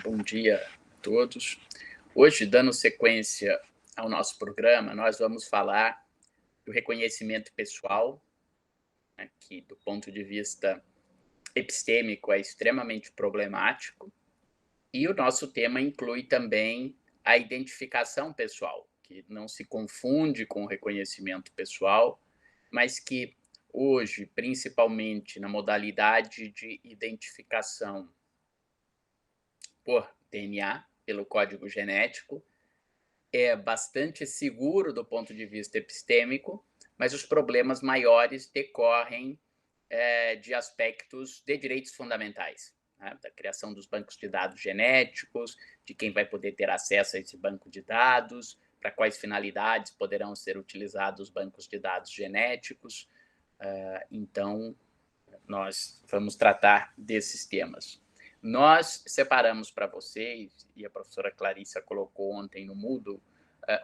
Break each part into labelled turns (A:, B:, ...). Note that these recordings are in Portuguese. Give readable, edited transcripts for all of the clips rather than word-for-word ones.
A: Bom dia a todos. Hoje, dando sequência ao nosso programa, nós vamos falar do reconhecimento pessoal, né, que, do ponto de vista epistêmico, é extremamente problemático. E o nosso tema inclui também a identificação pessoal, que não se confunde com o reconhecimento pessoal, mas que hoje, principalmente na modalidade de identificação por DNA, pelo código genético, é bastante seguro do ponto de vista epistêmico, mas os problemas maiores decorrem de aspectos de direitos fundamentais, né? Da criação dos bancos de dados genéticos, de quem vai poder ter acesso a esse banco de dados, para quais finalidades poderão ser utilizados os bancos de dados genéticos. Então, nós vamos tratar desses temas. Nós separamos para vocês, e a professora Clarissa colocou ontem no Moodle,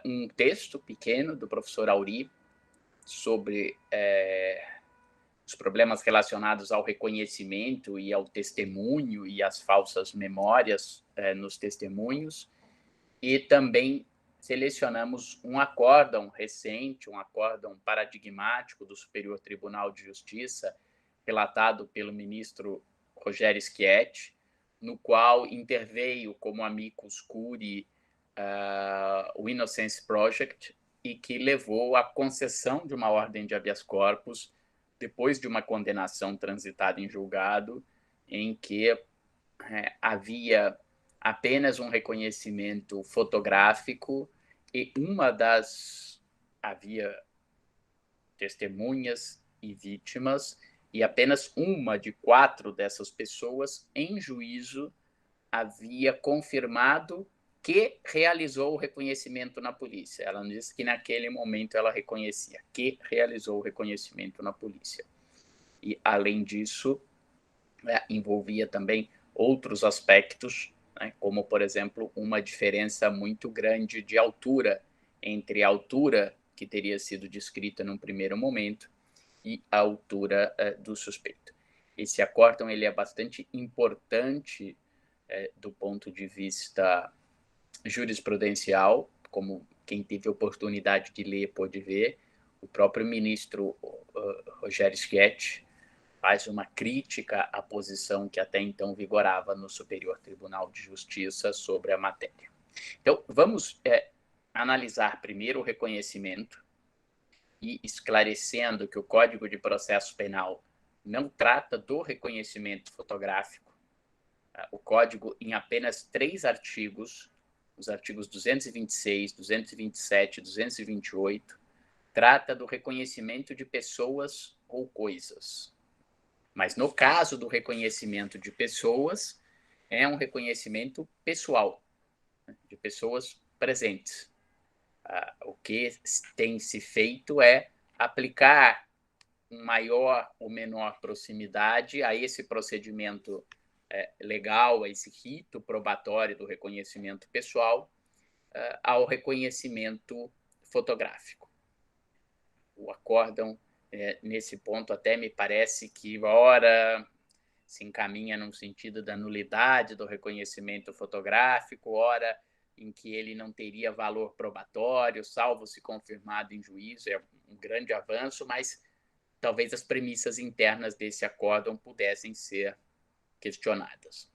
A: um texto pequeno do professor Auri sobre os problemas relacionados ao reconhecimento e ao testemunho e às falsas memórias nos testemunhos, e também selecionamos um acórdão recente, um acórdão paradigmático do Superior Tribunal de Justiça, relatado pelo ministro Rogério Schietti, no qual interveio como amicus curiae o Innocence Project, e que levou à concessão de uma ordem de habeas corpus depois de uma condenação transitada em julgado, em que havia apenas um reconhecimento fotográfico e havia testemunhas e vítimas, e apenas uma de 4 dessas pessoas, em juízo, havia confirmado que realizou o reconhecimento na polícia. Ela não disse que naquele momento ela reconhecia, que realizou o reconhecimento na polícia. E, além disso, envolvia também outros aspectos, né, como, por exemplo, uma diferença muito grande de altura entre a altura que teria sido descrita num primeiro momento e a altura do suspeito. Esse acórdão ele é bastante importante do ponto de vista jurisprudencial, como quem teve oportunidade de ler pôde ver. O próprio ministro Rogério Schietti faz uma crítica à posição que até então vigorava no Superior Tribunal de Justiça sobre a matéria. Então, vamos analisar primeiro o reconhecimento, e esclarecendo que o Código de Processo Penal não trata do reconhecimento fotográfico. O Código, em apenas 3 artigos, os artigos 226, 227 e 228, trata do reconhecimento de pessoas ou coisas. Mas, no caso do reconhecimento de pessoas, é um reconhecimento pessoal, de pessoas presentes. O que tem se feito é aplicar uma maior ou menor proximidade a esse procedimento legal, a esse rito probatório do reconhecimento pessoal, ao reconhecimento fotográfico. O acórdão, nesse ponto, até me parece que, ora, se encaminha no sentido da nulidade do reconhecimento fotográfico, ora em que ele não teria valor probatório, salvo se confirmado em juízo. É um grande avanço, mas talvez as premissas internas desse acórdão pudessem ser questionadas.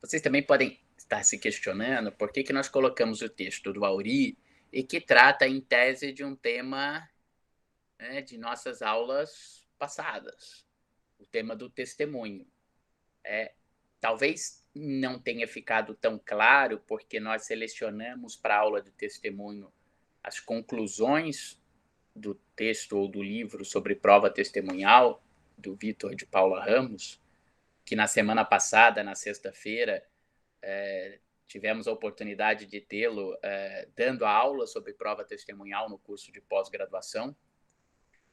A: Vocês também podem estar se questionando por que nós colocamos o texto do Auri e que trata, em tese, de um tema de nossas aulas passadas, o tema do testemunho. Talvez não tenha ficado tão claro, porque nós selecionamos para a aula de testemunho as conclusões do texto ou do livro sobre prova testemunhal, do Vítor de Paula Ramos, que na semana passada, na sexta-feira, tivemos a oportunidade de tê-lo dando a aula sobre prova testemunhal no curso de pós-graduação.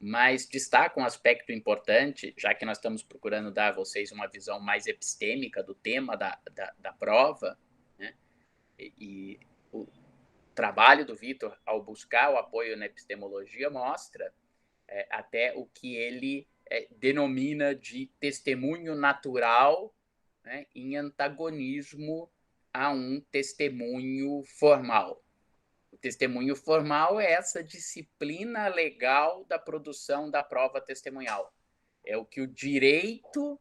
A: Mas destaca um aspecto importante, já que nós estamos procurando dar a vocês uma visão mais epistêmica do tema da prova, né? E o trabalho do Vítor, ao buscar o apoio na epistemologia, mostra até o que ele denomina de testemunho natural né, em antagonismo a um testemunho formal. O testemunho formal é essa disciplina legal da produção da prova testemunhal. É o que o direito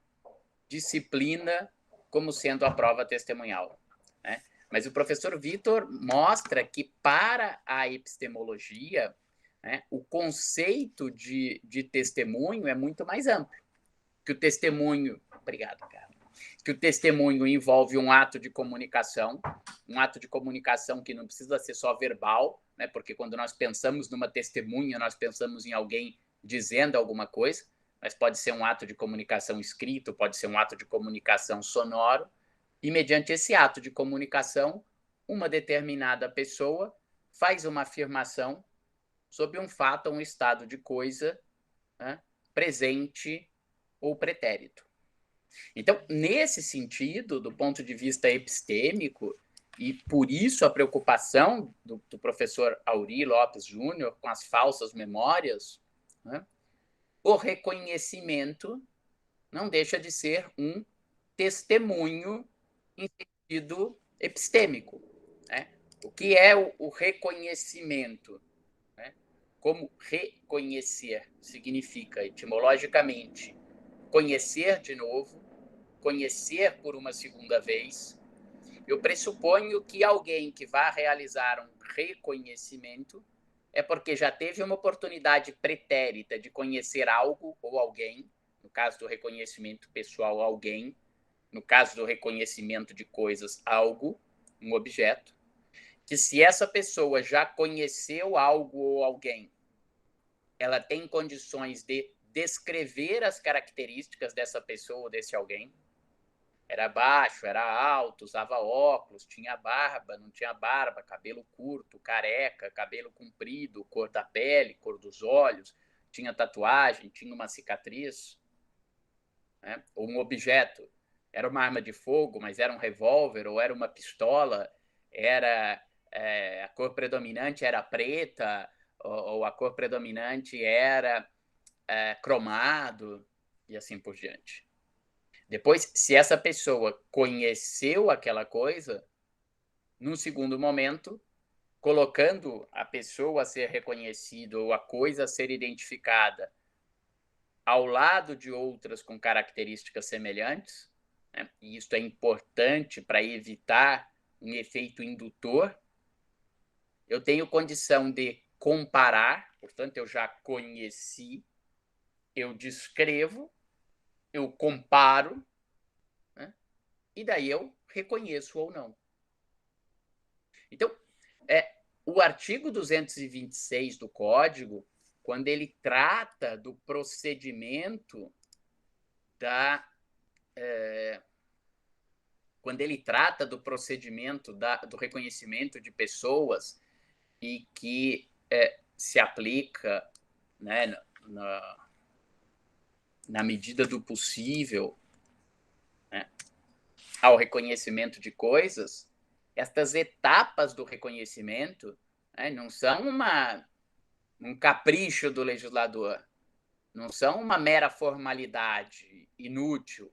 A: disciplina como sendo a prova testemunhal, né? Mas o professor Vitor mostra que, para a epistemologia, né, o conceito de testemunho é muito mais amplo. Que o testemunho. Obrigado, cara. Que o testemunho envolve um ato de comunicação que não precisa ser só verbal, né? Porque quando nós pensamos numa testemunha, nós pensamos em alguém dizendo alguma coisa, mas pode ser um ato de comunicação escrito, pode ser um ato de comunicação sonoro, e mediante esse ato de comunicação, uma determinada pessoa faz uma afirmação sobre um fato ou um estado de coisa, né, presente ou pretérito. Então, nesse sentido, do ponto de vista epistêmico, e por isso a preocupação do professor Aury Lopes Júnior com as falsas memórias, né, o reconhecimento não deixa de ser um testemunho em sentido epistêmico, né? O que é o reconhecimento? Né? Como reconhecer significa, etimologicamente, conhecer de novo, conhecer por uma segunda vez. Eu pressuponho que alguém que vá realizar um reconhecimento é porque já teve uma oportunidade pretérita de conhecer algo ou alguém, no caso do reconhecimento pessoal, alguém, no caso do reconhecimento de coisas, algo, um objeto, que se essa pessoa já conheceu algo ou alguém, ela tem condições de descrever as características dessa pessoa ou desse alguém. Era baixo, era alto, usava óculos, tinha barba, não tinha barba, cabelo curto, careca, cabelo comprido, cor da pele, cor dos olhos, tinha tatuagem, tinha uma cicatriz, né? Ou um objeto. Era uma arma de fogo, mas era um revólver, ou era uma pistola, era a cor predominante era preta, ou a cor predominante era cromado, e assim por diante. Depois, se essa pessoa conheceu aquela coisa, num segundo momento, colocando a pessoa a ser reconhecida ou a coisa a ser identificada ao lado de outras com características semelhantes, né? E isso é importante para evitar um efeito indutor, eu tenho condição de comparar, portanto, eu já conheci, eu descrevo, eu comparo, né? E daí eu reconheço ou não. Então, o artigo 226 do Código, quando ele trata do procedimento do reconhecimento de pessoas e que se aplica, né, na medida do possível, né, ao reconhecimento de coisas, estas etapas do reconhecimento, né, não são um capricho do legislador, não são uma mera formalidade inútil,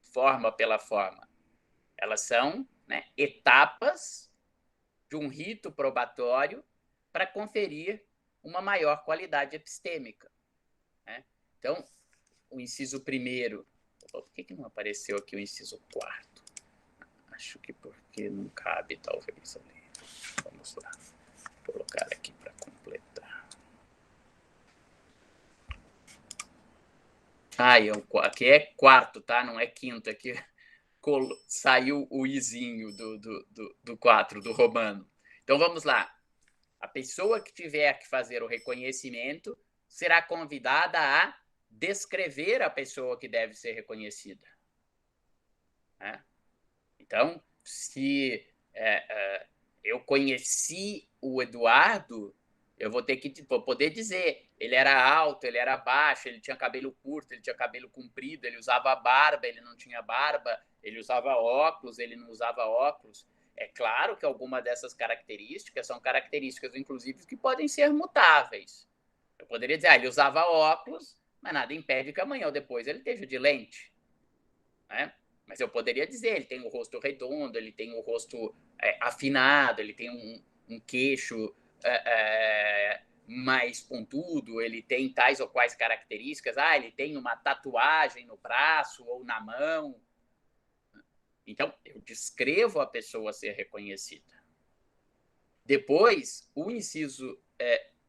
A: forma pela forma. Elas são, né, etapas de um rito probatório para conferir uma maior qualidade epistêmica, né? Então, o inciso primeiro... Por que não apareceu aqui o inciso quarto? Acho que porque não cabe, talvez, ali. Vamos lá. Vou colocar aqui para completar. Aqui é quarto, tá? Não é quinto. Aqui saiu o izinho do 4, do romano. Então, vamos lá. A pessoa que tiver que fazer o reconhecimento será convidada a descrever a pessoa que deve ser reconhecida. Né? Então, se eu conheci o Eduardo, eu vou ter que poder dizer, ele era alto, ele era baixo, ele tinha cabelo curto, ele tinha cabelo comprido, ele usava barba, ele não tinha barba, ele usava óculos, ele não usava óculos. É claro que alguma dessas características são características, inclusive, que podem ser mutáveis. Eu poderia dizer, ele usava óculos, mas nada impede que amanhã ou depois ele esteja de lente, né? Mas eu poderia dizer, ele tem o rosto redondo, ele tem o rosto afinado, ele tem um queixo mais pontudo, ele tem tais ou quais características, ele tem uma tatuagem no braço ou na mão. Então, eu descrevo a pessoa a ser reconhecida. Depois, o inciso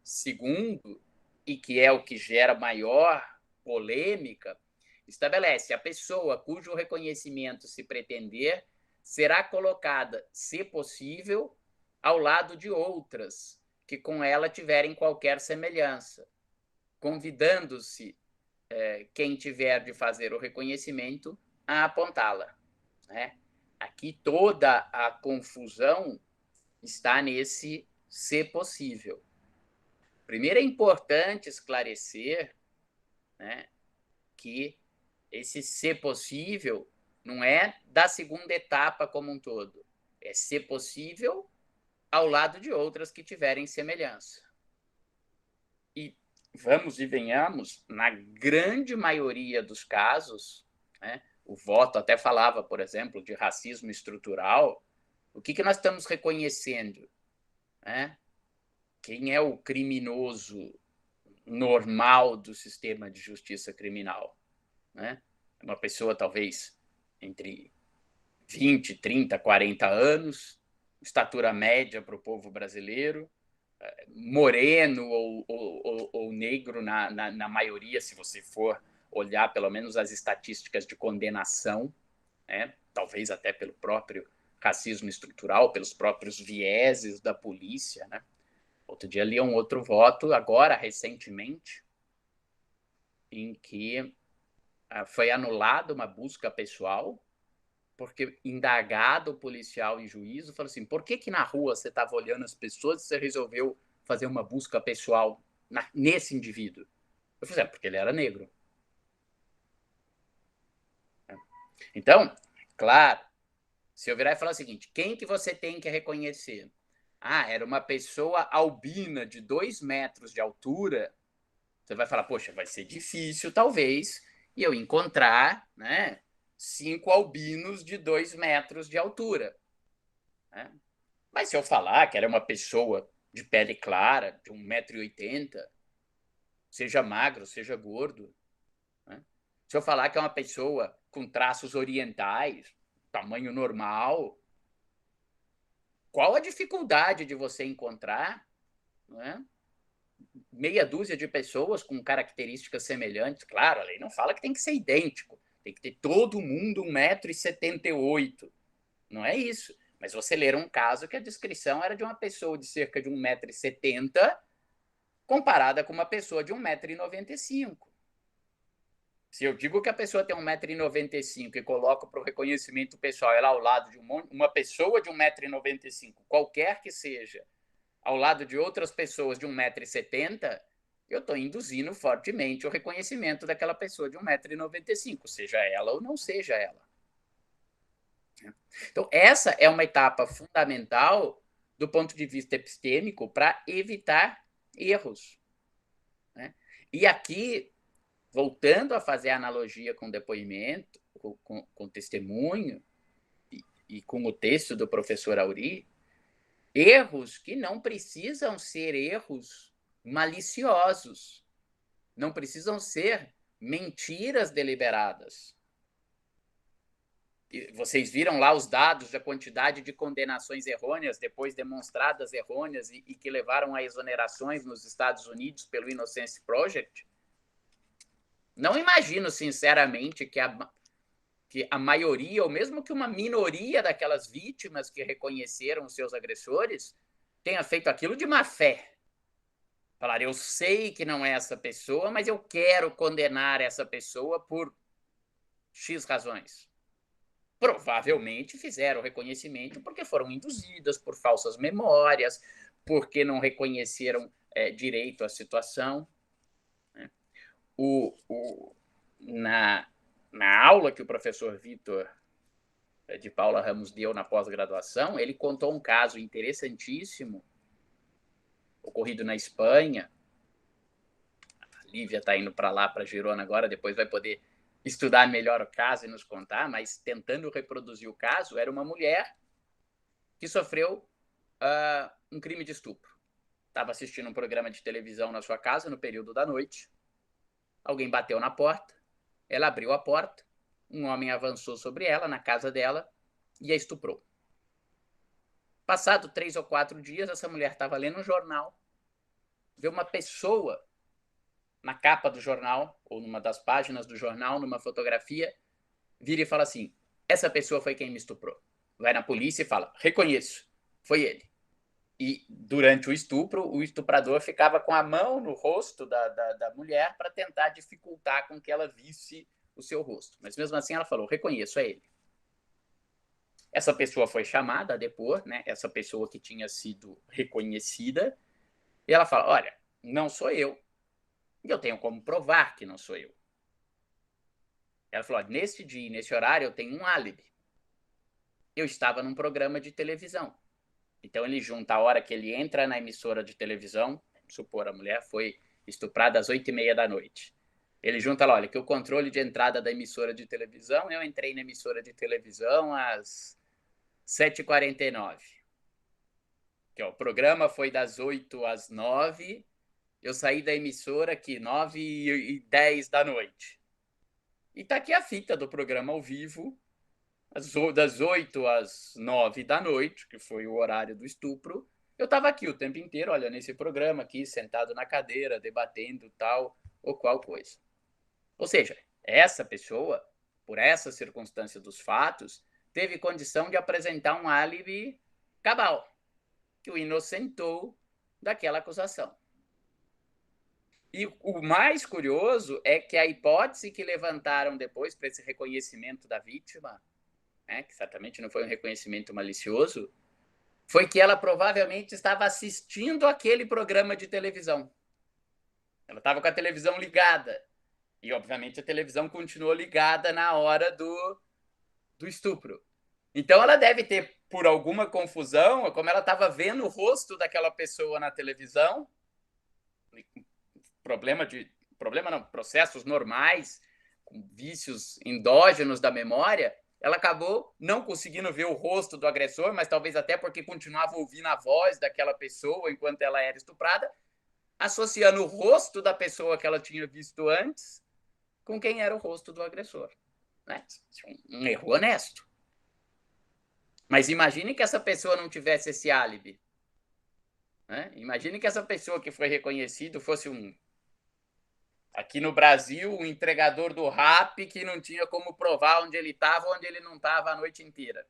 A: segundo, e que é o que gera maior polêmica, estabelece a pessoa cujo reconhecimento se pretender será colocada, se possível, ao lado de outras que com ela tiverem qualquer semelhança, convidando-se quem tiver de fazer o reconhecimento a apontá-la. Né? Aqui toda a confusão está nesse se possível. Primeiro é importante esclarecer, né, que esse se possível não é da segunda etapa como um todo. É se possível ao lado de outras que tiverem semelhança. E vamos e venhamos, na grande maioria dos casos, né, o voto até falava, por exemplo, de racismo estrutural. O que nós estamos reconhecendo? Né? Quem é o criminoso normal do sistema de justiça criminal? Né? Uma pessoa, talvez, entre 20, 30, 40 anos, estatura média para o povo brasileiro, moreno ou negro na maioria, se você for olhar pelo menos as estatísticas de condenação, né? Talvez até pelo próprio racismo estrutural, pelos próprios vieses da polícia. Né? Outro dia li um outro voto, agora, recentemente, em que foi anulada uma busca pessoal, porque indagado o policial em juízo, falou assim, por que na rua você estava olhando as pessoas e você resolveu fazer uma busca pessoal nesse indivíduo? Eu falei, porque ele era negro. Então, claro, se eu virar e falar o seguinte, quem que você tem que reconhecer? Era uma pessoa albina de 2 metros de altura, você vai falar, poxa, vai ser difícil, talvez, e eu encontrar, né, 5 albinos de 2 metros de altura. Né? Mas se eu falar que era uma pessoa de pele clara, de 1,80 m, seja magro, seja gordo, né? Se eu falar que é uma pessoa com traços orientais, tamanho normal, qual a dificuldade de você encontrar, né, meia dúzia de pessoas com características semelhantes? Claro, a lei não fala que tem que ser idêntico, tem que ter todo mundo 1,78 m. Não é isso. Mas você ler um caso que a descrição era de uma pessoa de cerca de 1,70 m comparada com uma pessoa de 1,95 m. Se eu digo que a pessoa tem 1,95 m e coloco para o reconhecimento pessoal ela ao lado de uma pessoa de 1,95 m, qualquer que seja, ao lado de outras pessoas de 1,70 m, eu estou induzindo fortemente o reconhecimento daquela pessoa de 1,95 m, seja ela ou não seja ela. Então, essa é uma etapa fundamental do ponto de vista epistêmico para evitar erros. Né? E aqui, voltando a fazer a analogia com depoimento, com testemunho e com o texto do professor Auri, erros que não precisam ser erros maliciosos, não precisam ser mentiras deliberadas. Vocês viram lá os dados da quantidade de condenações errôneas, depois demonstradas errôneas e que levaram a exonerações nos Estados Unidos pelo Innocence Project? Não imagino, sinceramente, que a maioria, ou mesmo que uma minoria daquelas vítimas que reconheceram os seus agressores tenha feito aquilo de má fé. Falar, eu sei que não é essa pessoa, mas eu quero condenar essa pessoa por X razões. Provavelmente fizeram reconhecimento porque foram induzidas por falsas memórias, porque não reconheceram direito à situação. Né? Na aula que o professor Vitor de Paula Ramos deu na pós-graduação, ele contou um caso interessantíssimo ocorrido na Espanha. A Lívia está indo para lá, para Girona agora, depois vai poder estudar melhor o caso e nos contar, mas tentando reproduzir o caso, era uma mulher que sofreu um crime de estupro. Estava assistindo um programa de televisão na sua casa no período da noite. Alguém bateu na porta, ela abriu a porta, um homem avançou sobre ela, na casa dela, e a estuprou. Passado 3 ou 4 dias, essa mulher estava lendo um jornal, vê uma pessoa na capa do jornal, ou numa das páginas do jornal, numa fotografia, vira e fala assim, essa pessoa foi quem me estuprou. Vai na polícia e fala, reconheço, foi ele. E durante o estupro, o estuprador ficava com a mão no rosto da mulher para tentar dificultar com que ela visse o seu rosto. Mas mesmo assim ela falou, reconheço, é ele. Essa pessoa foi chamada a depor, né? Essa pessoa que tinha sido reconhecida, e ela fala, olha, não sou eu. E eu tenho como provar que não sou eu. Ela falou, nesse dia, nesse horário, eu tenho um álibi. Eu estava num programa de televisão. Então ele junta a hora que ele entra na emissora de televisão, vamos supor, a mulher foi estuprada às 8h30 da noite. Ele junta lá, olha, que o controle de entrada da emissora de televisão, eu entrei na emissora de televisão às 7h49. Que, ó, o programa foi das 8 às 9, eu saí da emissora aqui 9h10 da noite. E tá aqui a fita do programa ao vivo, das 8 às 9 da noite, que foi o horário do estupro, eu estava aqui o tempo inteiro, olha, nesse programa aqui, sentado na cadeira, debatendo tal ou qual coisa. Ou seja, essa pessoa, por essa circunstância dos fatos, teve condição de apresentar um álibi cabal, que o inocentou daquela acusação. E o mais curioso é que a hipótese que levantaram depois para esse reconhecimento da vítima, né, que certamente não foi um reconhecimento malicioso, foi que ela provavelmente estava assistindo aquele programa de televisão. Ela estava com a televisão ligada. E, obviamente, a televisão continuou ligada na hora do estupro. Então, ela deve ter, por alguma confusão, como ela estava vendo o rosto daquela pessoa na televisão, processos normais, com vícios endógenos da memória, ela acabou não conseguindo ver o rosto do agressor, mas talvez até porque continuava ouvindo a voz daquela pessoa enquanto ela era estuprada, associando o rosto da pessoa que ela tinha visto antes com quem era o rosto do agressor. Né? Um erro honesto. Mas imagine que essa pessoa não tivesse esse álibi. Né? Imagine que essa pessoa que foi reconhecido fosse aqui no Brasil, um entregador do Rap que não tinha como provar onde ele estava, onde ele não estava a noite inteira.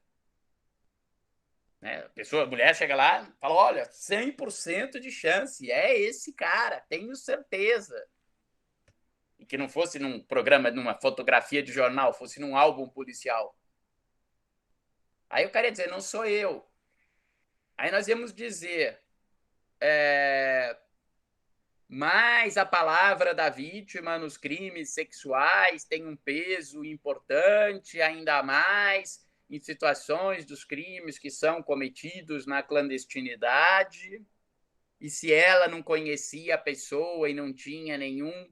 A: Né? A mulher chega lá e fala, olha, 100% de chance, é esse cara, tenho certeza. E que não fosse num programa, numa fotografia de jornal, fosse num álbum policial. Aí o cara ia dizer, não sou eu. Aí nós íamos dizer, mas a palavra da vítima nos crimes sexuais tem um peso importante, ainda mais em situações dos crimes que são cometidos na clandestinidade. E se ela não conhecia a pessoa e não tinha nenhum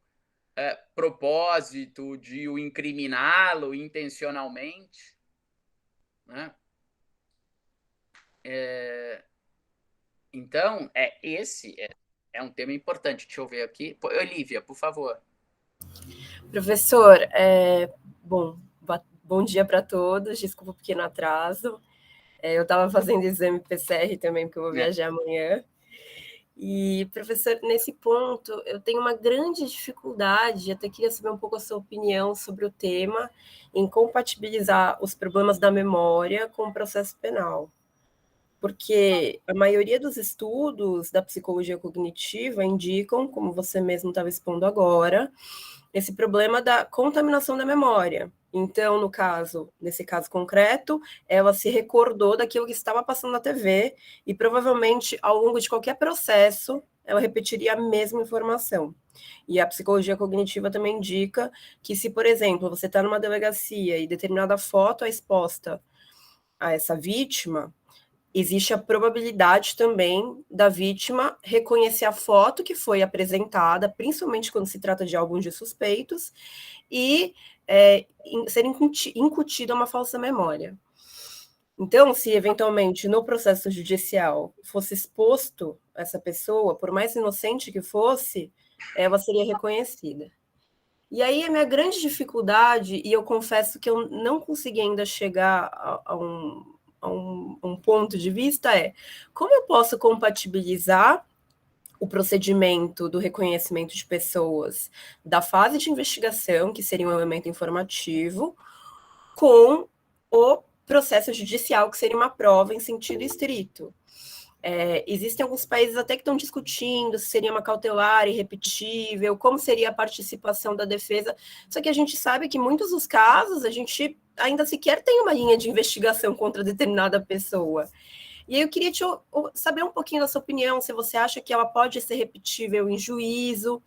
A: propósito de o incriminá-lo intencionalmente, né? Então, esse é um tema importante. Deixa eu ver aqui. Olivia, por favor.
B: Professor, bom dia para todos. Desculpa o pequeno atraso. Eu estava fazendo exame PCR também, porque eu vou viajar amanhã. E, professor, nesse ponto, eu tenho uma grande dificuldade, até queria saber um pouco a sua opinião sobre o tema, em compatibilizar os problemas da memória com o processo penal. Porque a maioria dos estudos da psicologia cognitiva indicam, como você mesmo estava expondo agora, esse problema da contaminação da memória. Então, nesse caso concreto, ela se recordou daquilo que estava passando na TV e provavelmente, ao longo de qualquer processo, ela repetiria a mesma informação. E a psicologia cognitiva também indica que se, por exemplo, você está numa delegacia e determinada foto é exposta a essa vítima, existe a probabilidade também da vítima reconhecer a foto que foi apresentada, principalmente quando se trata de álbuns de suspeitos, e ser incutida uma falsa memória. Então, se eventualmente no processo judicial fosse exposto essa pessoa, por mais inocente que fosse, ela seria reconhecida. E aí a minha grande dificuldade, e eu confesso que eu não consegui ainda chegar a um ponto de vista, é como eu posso compatibilizar o procedimento do reconhecimento de pessoas da fase de investigação, que seria um elemento informativo, com o processo judicial, que seria uma prova em sentido estrito. Existem alguns países até que estão discutindo se seria uma cautelar irrepetível, como seria a participação da defesa, só que a gente sabe que em muitos dos casos a gente ainda sequer tem uma linha de investigação contra determinada pessoa. E aí eu queria saber um pouquinho da sua opinião, se você acha que ela pode ser repetível em juízo,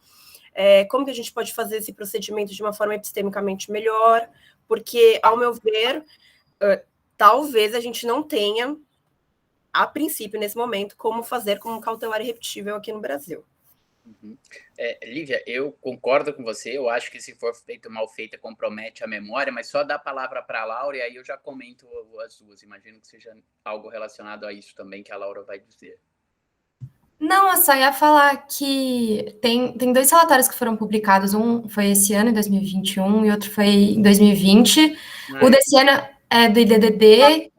B: como que a gente pode fazer esse procedimento de uma forma epistemicamente melhor, porque, ao meu ver, talvez a gente não tenha, a princípio, nesse momento, como fazer com um cautelar irrepetível aqui no Brasil.
A: Lívia, eu concordo com você, eu acho que se for feito mal feito compromete a memória, mas só dá a palavra para a Laura e aí eu já comento as duas, imagino que seja algo relacionado a isso também que a Laura vai dizer.
C: Não, eu só ia falar que tem 2 relatórios que foram publicados, um foi esse ano, em 2021, e outro foi em 2020. O desse ano é do IDDD...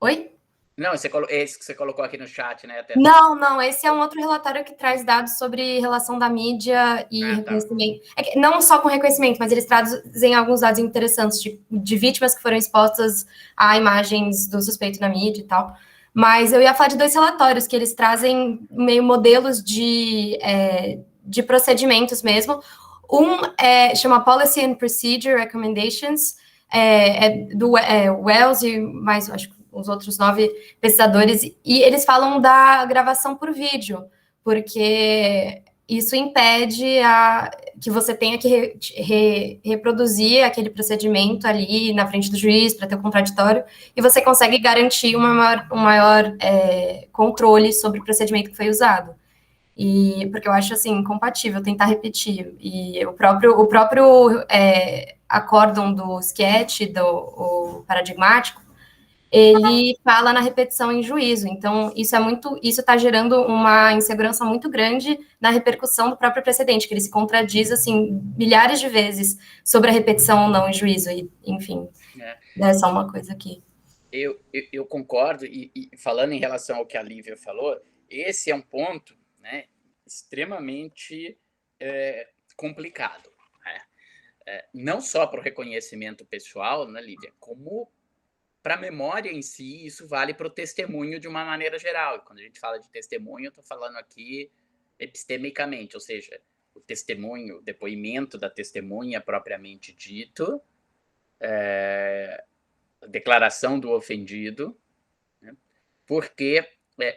C: Oi?
A: Não, esse que você colocou aqui no chat, né?
C: Não, esse é um outro relatório que traz dados sobre relação da mídia e reconhecimento. Não só com reconhecimento, mas eles trazem alguns dados interessantes de vítimas que foram expostas a imagens do suspeito na mídia e tal. Mas eu ia falar de 2 relatórios, que eles trazem meio modelos de procedimentos mesmo. Um chama Policy and Procedure Recommendations, do Wells e mais, acho que os outros 9 pesquisadores, e eles falam da gravação por vídeo, porque isso impede que você tenha que reproduzir aquele procedimento ali na frente do juiz para ter o contraditório, e você consegue garantir um maior controle sobre o procedimento que foi usado. E porque eu acho assim incompatível tentar repetir. E o próprio acórdão do sketch, o paradigmático, ele fala na repetição em juízo. Então, isso está gerando uma insegurança muito grande na repercussão do próprio precedente, que ele se contradiz, assim, milhares de vezes sobre a repetição ou não em juízo. E, enfim, é só uma coisa aqui.
A: Eu concordo, e falando em relação ao que a Lívia falou, esse é um ponto, né, extremamente complicado. Né? Não só para o reconhecimento pessoal, né, Lívia, como para a memória em si, isso vale para o testemunho de uma maneira geral. E quando a gente fala de testemunho, eu estou falando aqui epistemicamente, ou seja, o testemunho, o depoimento da testemunha propriamente dito, a declaração do ofendido, né? Porque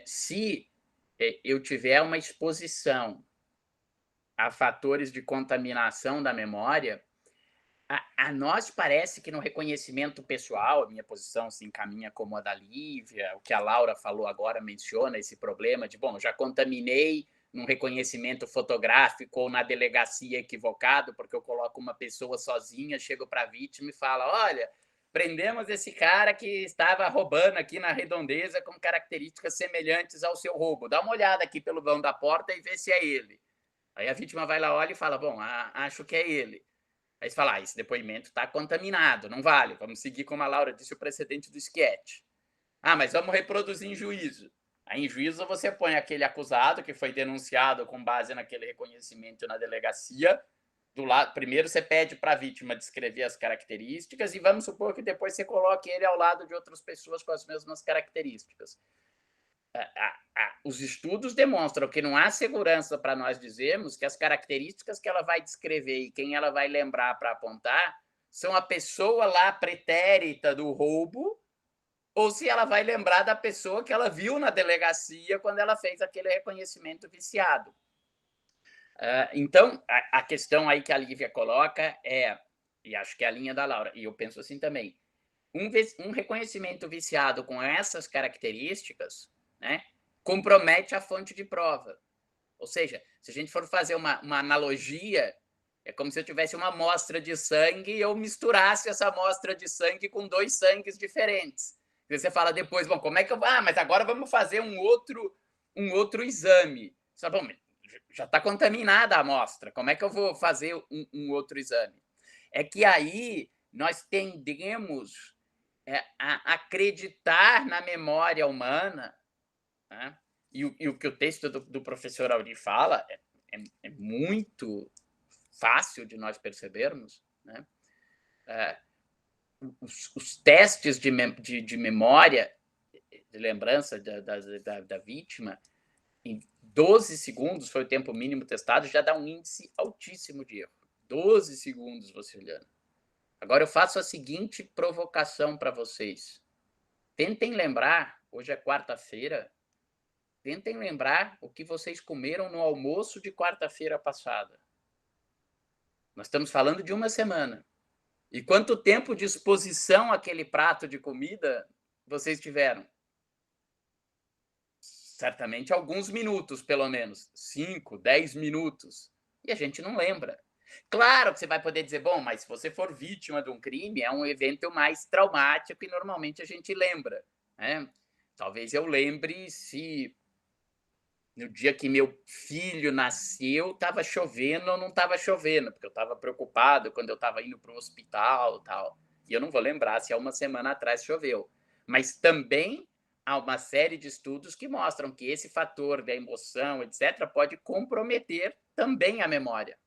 A: se eu tiver uma exposição a fatores de contaminação da memória, a nós parece que no reconhecimento pessoal, a minha posição se encaminha como a da Lívia, o que a Laura falou agora menciona esse problema de, bom, já contaminei num reconhecimento fotográfico ou na delegacia equivocado, porque eu coloco uma pessoa sozinha, chego para a vítima e falo, olha, prendemos esse cara que estava roubando aqui na redondeza com características semelhantes ao seu roubo. Dá uma olhada aqui pelo vão da porta e vê se é ele. Aí a vítima vai lá, olha e fala, bom, acho que é ele. Aí você fala, esse depoimento está contaminado, não vale, vamos seguir, como a Laura disse, o precedente do sketch. Mas vamos reproduzir em juízo. Aí em juízo você põe aquele acusado que foi denunciado com base naquele reconhecimento na delegacia. Do lado, primeiro você pede para a vítima descrever as características e vamos supor que depois você coloque ele ao lado de outras pessoas com as mesmas características. Os estudos demonstram que não há segurança para nós dizermos que as características que ela vai descrever e quem ela vai lembrar para apontar são a pessoa lá pretérita do roubo ou se ela vai lembrar da pessoa que ela viu na delegacia quando ela fez aquele reconhecimento viciado. Então, a questão aí que a Lívia coloca e acho que é a linha da Laura, e eu penso assim também, um reconhecimento viciado com essas características, né, compromete a fonte de prova. Ou seja, se a gente for fazer uma analogia, é como se eu tivesse uma amostra de sangue e eu misturasse essa amostra de sangue com 2 sangues diferentes. E você fala depois, bom, como é que eu... mas agora vamos fazer um outro exame. Você fala, bom, já está contaminada a amostra, como é que eu vou fazer um outro exame? É que aí nós tendemos a acreditar na memória humana, né? E o que o texto do professor Auri fala é muito fácil de nós percebermos, né? Os testes de memória, de lembrança da vítima, em 12 segundos, foi o tempo mínimo testado, já dá um índice altíssimo de erro. 12 segundos você olhando. Agora eu faço a seguinte provocação para vocês. Tentem lembrar, hoje é quarta-feira, tentem lembrar o que vocês comeram no almoço de quarta-feira passada. Nós estamos falando de uma semana. E quanto tempo de exposição àquele prato de comida vocês tiveram? Certamente alguns minutos, pelo menos. 5, 10 minutos. E a gente não lembra. Claro que você vai poder dizer, bom, mas se você for vítima de um crime, é um evento mais traumático e normalmente a gente lembra, né? Talvez eu lembre se no dia que meu filho nasceu estava chovendo ou não estava chovendo, porque eu estava preocupado quando eu estava indo para o hospital e tal. E eu não vou lembrar se há uma semana atrás choveu. Mas também há uma série de estudos que mostram que esse fator da emoção, etc., pode comprometer também a memória.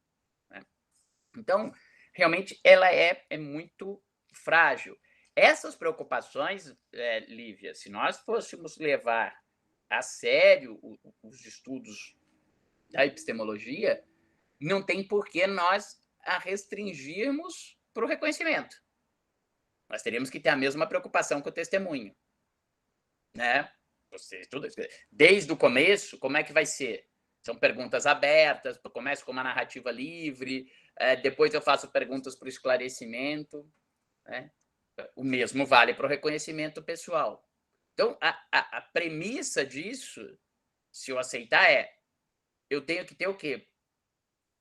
A: Então, realmente, ela é muito frágil. Essas preocupações, Lívia, se nós fôssemos levar a sério os estudos da epistemologia, não tem por que nós a restringirmos para o reconhecimento. Nós teríamos que ter a mesma preocupação com o testemunho, né? Desde o começo, como é que vai ser? São perguntas abertas, eu começo com uma narrativa livre, depois eu faço perguntas para o esclarecimento, né? O mesmo vale para o reconhecimento pessoal. Então, a premissa disso, se eu aceitar, eu tenho que ter o quê?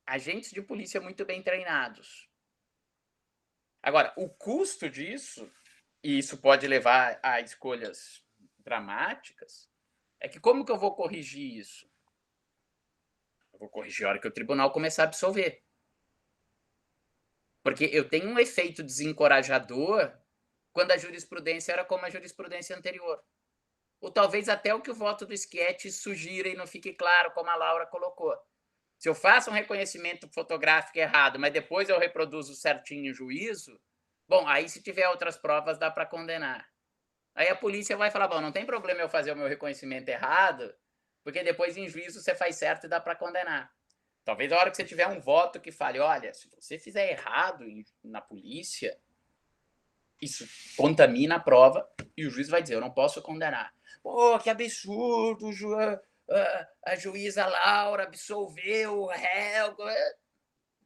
A: Agentes de polícia muito bem treinados. Agora, o custo disso, e isso pode levar a escolhas dramáticas, é que como que eu vou corrigir isso? Eu vou corrigir a hora que o tribunal começar a absolver. Porque eu tenho um efeito desencorajador quando a jurisprudência era como a jurisprudência anterior. Ou talvez até o que o voto do Schietti sugira e não fique claro, como a Laura colocou. Se eu faço um reconhecimento fotográfico errado, mas depois eu reproduzo certinho o juízo, bom, aí se tiver outras provas dá para condenar. Aí a polícia vai falar, bom, não tem problema eu fazer o meu reconhecimento errado, porque depois em juízo você faz certo e dá para condenar. Talvez a hora que você tiver um voto que fale, olha, se você fizer errado na polícia, isso contamina a prova e o juiz vai dizer, eu não posso condenar. Pô, que absurdo, a juíza Laura absolveu o réu.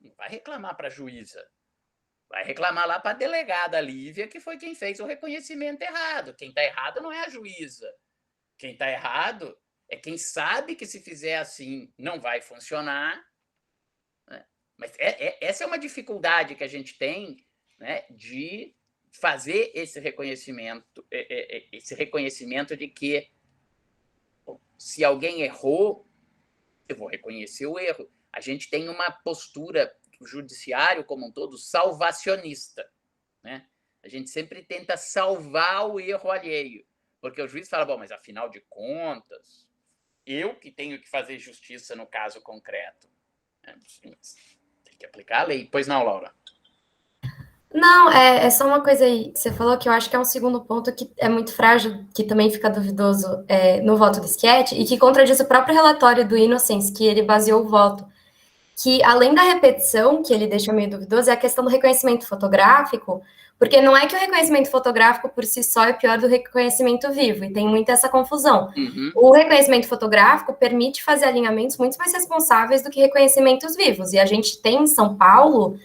A: Não vai reclamar para a juíza. Vai reclamar lá para a delegada Lívia, que foi quem fez o reconhecimento errado. Quem está errado não é a juíza. Quem está errado é quem sabe que se fizer assim não vai funcionar. Né? Mas essa é uma dificuldade que a gente tem, né, de fazer esse reconhecimento de que se alguém errou, eu vou reconhecer o erro. A gente tem uma postura, o judiciário como um todo, salvacionista, né? A gente sempre tenta salvar o erro alheio, porque o juiz fala, bom, mas afinal de contas, eu que tenho que fazer justiça no caso concreto. Tem que aplicar a lei. Pois não, Laura?
C: Não, é só uma coisa aí que você falou que eu acho que é um segundo ponto que é muito frágil, que também fica duvidoso no voto do Schietti, e que contradiz o próprio relatório do Innocence, que ele baseou o voto, que além da repetição, que ele deixa meio duvidoso, é a questão do reconhecimento fotográfico, porque não é que o reconhecimento fotográfico por si só é pior do reconhecimento vivo, e tem muita essa confusão.
A: Uhum.
C: O reconhecimento fotográfico permite fazer alinhamentos muito mais responsáveis do que reconhecimentos vivos, e a gente tem em São Paulo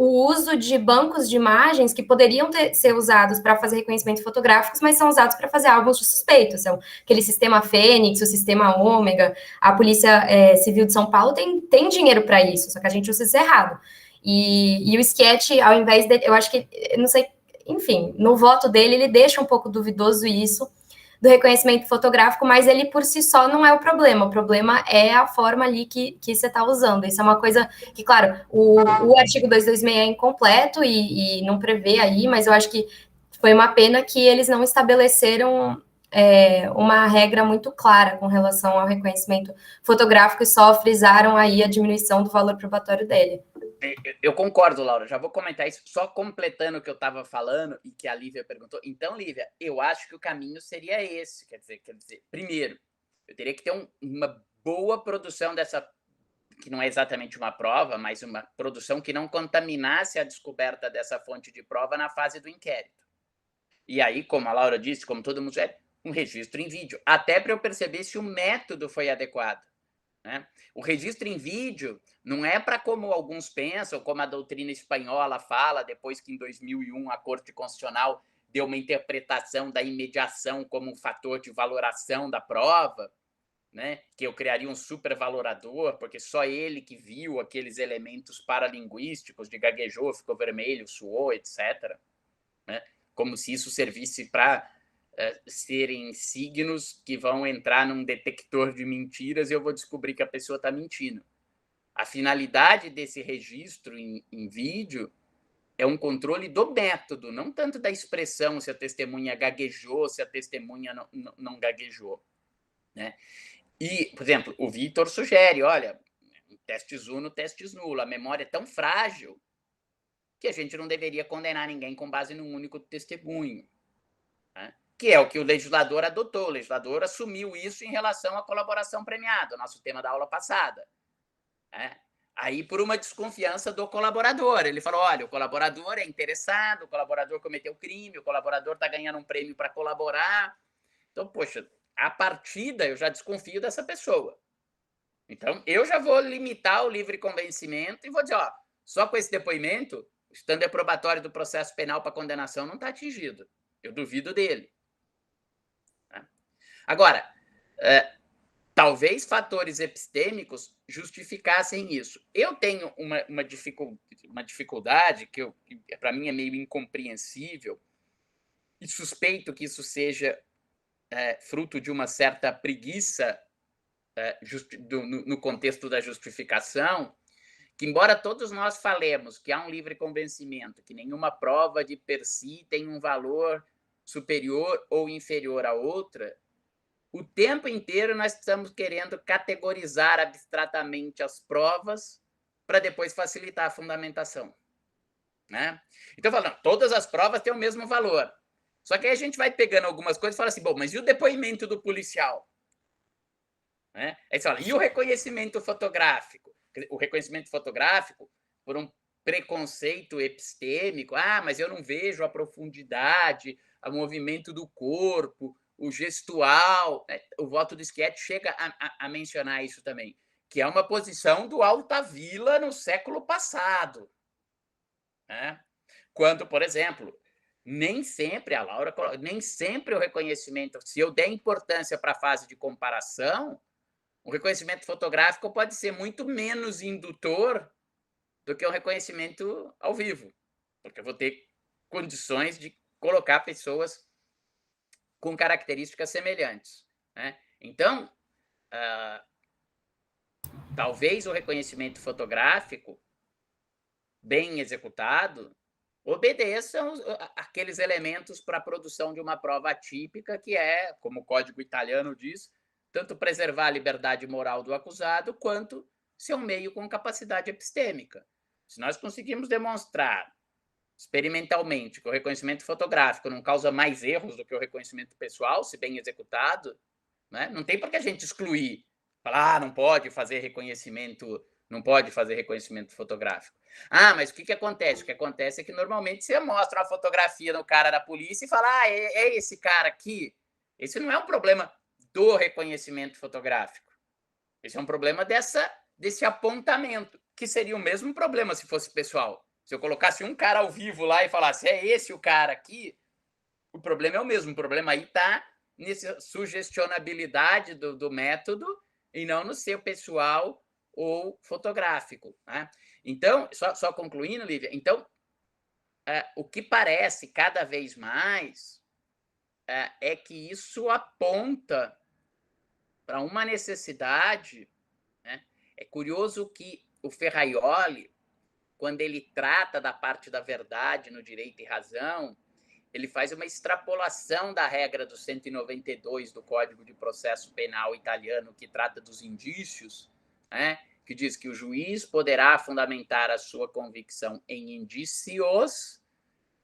C: o uso de bancos de imagens que poderiam ser usados para fazer reconhecimento fotográficos, mas são usados para fazer álbuns de suspeitos. São aquele sistema Fênix, o sistema Ômega. A Polícia Civil de São Paulo tem dinheiro para isso, só que a gente usa isso errado. E o Sketch, ao invés de... Eu acho que, não sei, enfim, no voto dele, ele deixa um pouco duvidoso isso, do reconhecimento fotográfico, mas ele por si só não é o problema é a forma ali que você está usando. Isso é uma coisa que, claro, o artigo 226 é incompleto e não prevê aí, mas eu acho que foi uma pena que eles não estabeleceram uma regra muito clara com relação ao reconhecimento fotográfico e só frisaram aí a diminuição do valor probatório dele.
A: Eu concordo, Laura. Já vou comentar isso, só completando o que eu estava falando e que a Lívia perguntou. Então, Lívia, eu acho que o caminho seria esse. Quer dizer, primeiro, eu teria que ter uma boa produção dessa, que não é exatamente uma prova, mas uma produção que não contaminasse a descoberta dessa fonte de prova na fase do inquérito. E aí, como a Laura disse, como todo mundo sabe, um registro em vídeo, até para eu perceber se o método foi adequado. Né? O registro em vídeo não é para, como alguns pensam, como a doutrina espanhola fala, depois que em 2001 a Corte Constitucional deu uma interpretação da imediação como um fator de valoração da prova, né? Que eu criaria um supervalorador, porque só ele que viu aqueles elementos paralinguísticos de gaguejou, ficou vermelho, suou, etc. Né? Como se isso servisse para serem signos que vão entrar num detector de mentiras e eu vou descobrir que a pessoa está mentindo. A finalidade desse registro em vídeo é um controle do método, não tanto da expressão, se a testemunha gaguejou, se a testemunha não gaguejou. Né? E, por exemplo, o Vitor sugere, olha, testes uno, testes nulo, a memória é tão frágil que a gente não deveria condenar ninguém com base num único testemunho. Né? Que é o que o legislador adotou. O legislador assumiu isso em relação à colaboração premiada, nosso tema da aula passada. Aí, por uma desconfiança do colaborador. Ele falou, olha, o colaborador é interessado, o colaborador cometeu crime, o colaborador está ganhando um prêmio para colaborar. Então, poxa, a partida eu já desconfio dessa pessoa. Então, eu já vou limitar o livre convencimento e vou dizer, ó, só com esse depoimento, o standard probatório do processo penal para condenação não está atingido. Eu duvido dele. Agora, talvez fatores epistêmicos justificassem isso. Eu tenho uma dificuldade que para mim é meio incompreensível e suspeito que isso seja fruto de uma certa preguiça no contexto da justificação, que embora todos nós falemos que há um livre convencimento, que nenhuma prova de per si tem um valor superior ou inferior à outra, o tempo inteiro nós estamos querendo categorizar abstratamente as provas para depois facilitar a fundamentação. Né? Então, falando, todas as provas têm o mesmo valor. Só que aí a gente vai pegando algumas coisas e fala assim, bom, mas e o depoimento do policial? Né? Aí você fala, e o reconhecimento fotográfico? O reconhecimento fotográfico, por um preconceito epistêmico, mas eu não vejo a profundidade, o movimento do corpo, o gestual, né? O voto do Sketch chega a mencionar isso também, que é uma posição do Altavilla no século passado. Né? Quando, por exemplo, nem sempre, a Laura coloca, nem sempre o reconhecimento, se eu der importância para a fase de comparação, o reconhecimento fotográfico pode ser muito menos indutor do que o reconhecimento ao vivo, porque eu vou ter condições de colocar pessoas com características semelhantes. Né? Então, talvez o reconhecimento fotográfico, bem executado, obedeça aqueles elementos para a produção de uma prova atípica, que é, como o Código Italiano diz, tanto preservar a liberdade moral do acusado, quanto ser um meio com capacidade epistêmica. Se nós conseguirmos demonstrar experimentalmente que o reconhecimento fotográfico não causa mais erros do que o reconhecimento pessoal, se bem executado, né? Não tem por que a gente excluir, falar, não pode fazer reconhecimento fotográfico. Mas o que acontece? O que acontece é que normalmente você mostra uma fotografia no cara da polícia e fala, é esse cara aqui. Esse não é um problema do reconhecimento fotográfico. Esse é um problema desse apontamento, que seria o mesmo problema se fosse pessoal. Se eu colocasse um cara ao vivo lá e falasse, é esse o cara aqui, o problema é o mesmo. O problema aí está nessa sugestionabilidade do método e não no seu pessoal ou fotográfico. Né? Então, só concluindo, Lívia, então, o que parece cada vez mais é que isso aponta para uma necessidade. Né? É curioso que o Ferraioli, quando ele trata da parte da verdade no Direito e Razão, ele faz uma extrapolação da regra do 192 do Código de Processo Penal italiano, que trata dos indícios, né? Que diz que o juiz poderá fundamentar a sua convicção em indícios,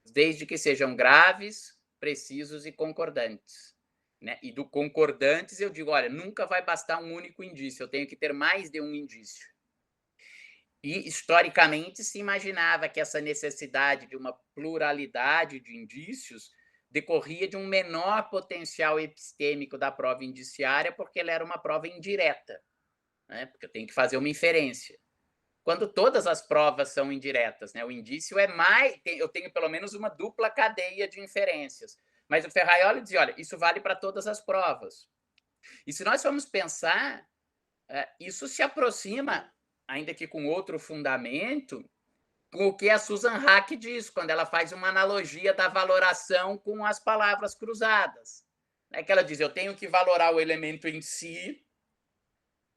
A: desde que sejam graves, precisos e concordantes. Né? E do concordantes eu digo, olha, nunca vai bastar um único indício, eu tenho que ter mais de um indício. E, historicamente, se imaginava que essa necessidade de uma pluralidade de indícios decorria de um menor potencial epistêmico da prova indiciária, porque ela era uma prova indireta, né? Porque eu tenho que fazer uma inferência. Quando todas as provas são indiretas, né? O indício é mais... Eu tenho pelo menos uma dupla cadeia de inferências. Mas o Ferraioli dizia, olha, isso vale para todas as provas. E se nós formos pensar, isso se aproxima, ainda que com outro fundamento, com o que a Susan Haack diz, quando ela faz uma analogia da valoração com as palavras cruzadas. É que ela diz, eu tenho que valorar o elemento em si,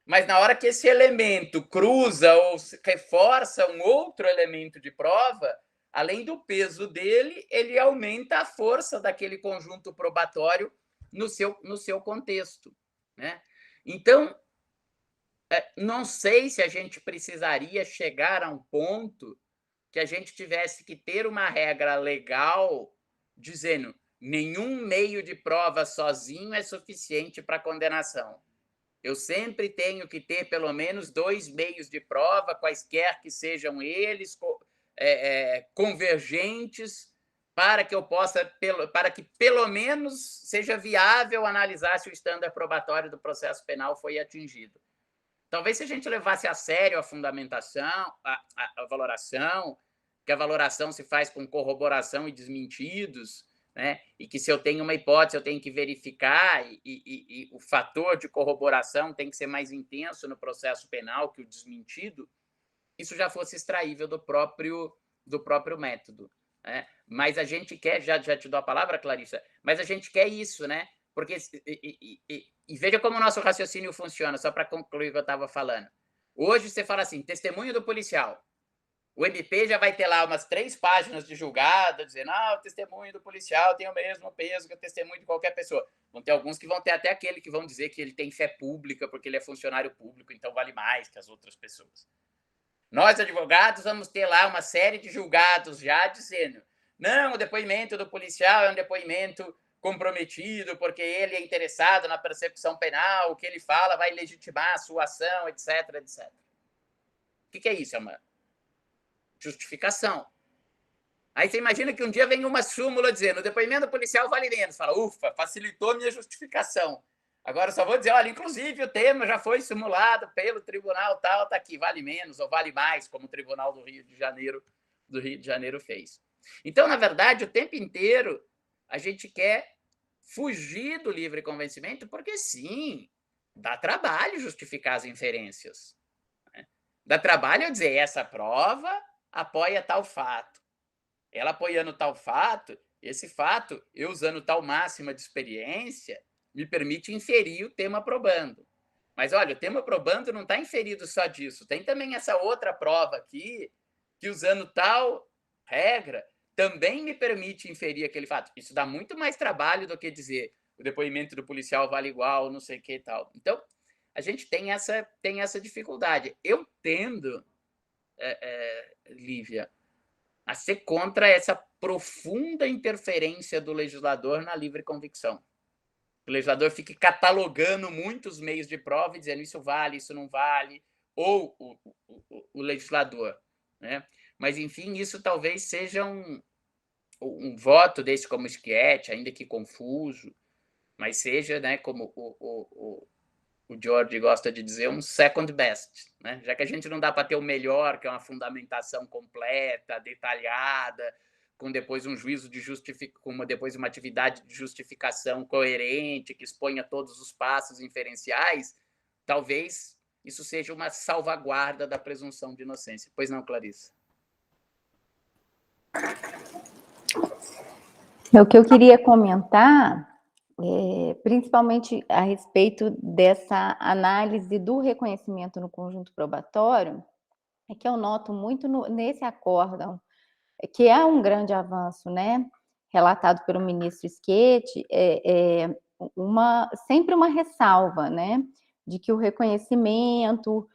A: mas na hora que esse elemento cruza ou reforça um outro elemento de prova, além do peso dele, ele aumenta a força daquele conjunto probatório no seu contexto. Né? Então, não sei se a gente precisaria chegar a um ponto que a gente tivesse que ter uma regra legal dizendo nenhum meio de prova sozinho é suficiente para condenação. Eu sempre tenho que ter pelo menos 2 meios de prova, quaisquer que sejam eles, convergentes, para que eu possa, para que pelo menos seja viável analisar se o estándar probatório do processo penal foi atingido. Talvez se a gente levasse a sério a fundamentação, a valoração, que a valoração se faz com corroboração e desmentidos, né? E que se eu tenho uma hipótese, eu tenho que verificar, e o fator de corroboração tem que ser mais intenso no processo penal que o desmentido, isso já fosse extraível do próprio método. Né? Mas a gente quer, já te dou a palavra, Clarissa, mas a gente quer isso, né? Porque, e veja como o nosso raciocínio funciona, só para concluir o que eu estava falando. Hoje você fala assim, testemunho do policial. O MP já vai ter lá umas 3 páginas de julgado, dizendo, o testemunho do policial tem o mesmo peso que o testemunho de qualquer pessoa. Vão ter alguns que vão ter até aquele que vão dizer que ele tem fé pública, porque ele é funcionário público, então vale mais que as outras pessoas. Nós, advogados, vamos ter lá uma série de julgados já dizendo, não, o depoimento do policial é um depoimento comprometido, porque ele é interessado na persecução penal, o que ele fala vai legitimar a sua ação, etc, etc. O que é isso? É uma justificação. Aí você imagina que um dia vem uma súmula dizendo o depoimento policial vale menos. Fala, ufa, facilitou minha justificação. Agora só vou dizer, olha, inclusive o tema já foi simulado pelo tribunal tal, está aqui, vale menos ou vale mais, como o Tribunal do Rio de Janeiro fez. Então, na verdade, o tempo inteiro a gente quer fugir do livre convencimento, porque sim, dá trabalho justificar as inferências. Né? Dá trabalho eu dizer, essa prova apoia tal fato. Ela apoiando tal fato, esse fato, eu usando tal máxima de experiência, me permite inferir o tema probando. Mas, olha, o tema probando não está inferido só disso. Tem também essa outra prova aqui, que usando tal regra, também me permite inferir aquele fato. Isso dá muito mais trabalho do que dizer o depoimento do policial vale igual, não sei o que e tal. Então, a gente tem essa dificuldade. Eu tendo, Lívia, a ser contra essa profunda interferência do legislador na livre convicção. O legislador fique catalogando muitos meios de prova e dizendo isso vale, isso não vale, ou o legislador. Né? Mas, enfim, isso talvez seja um voto desse como Schietti, ainda que confuso, mas seja, né, como o George gosta de dizer, um second best, né? Já que a gente não dá para ter o melhor, que é uma fundamentação completa, detalhada, com depois um juízo de depois uma atividade de justificação coerente, que exponha todos os passos inferenciais, talvez isso seja uma salvaguarda da presunção de inocência. Pois não, Clarissa?
D: O que eu queria comentar, principalmente a respeito dessa análise do reconhecimento no conjunto probatório, é que eu noto muito nesse acórdão, que é um grande avanço, né, relatado pelo ministro Schetti, sempre uma ressalva, né, de que o reconhecimento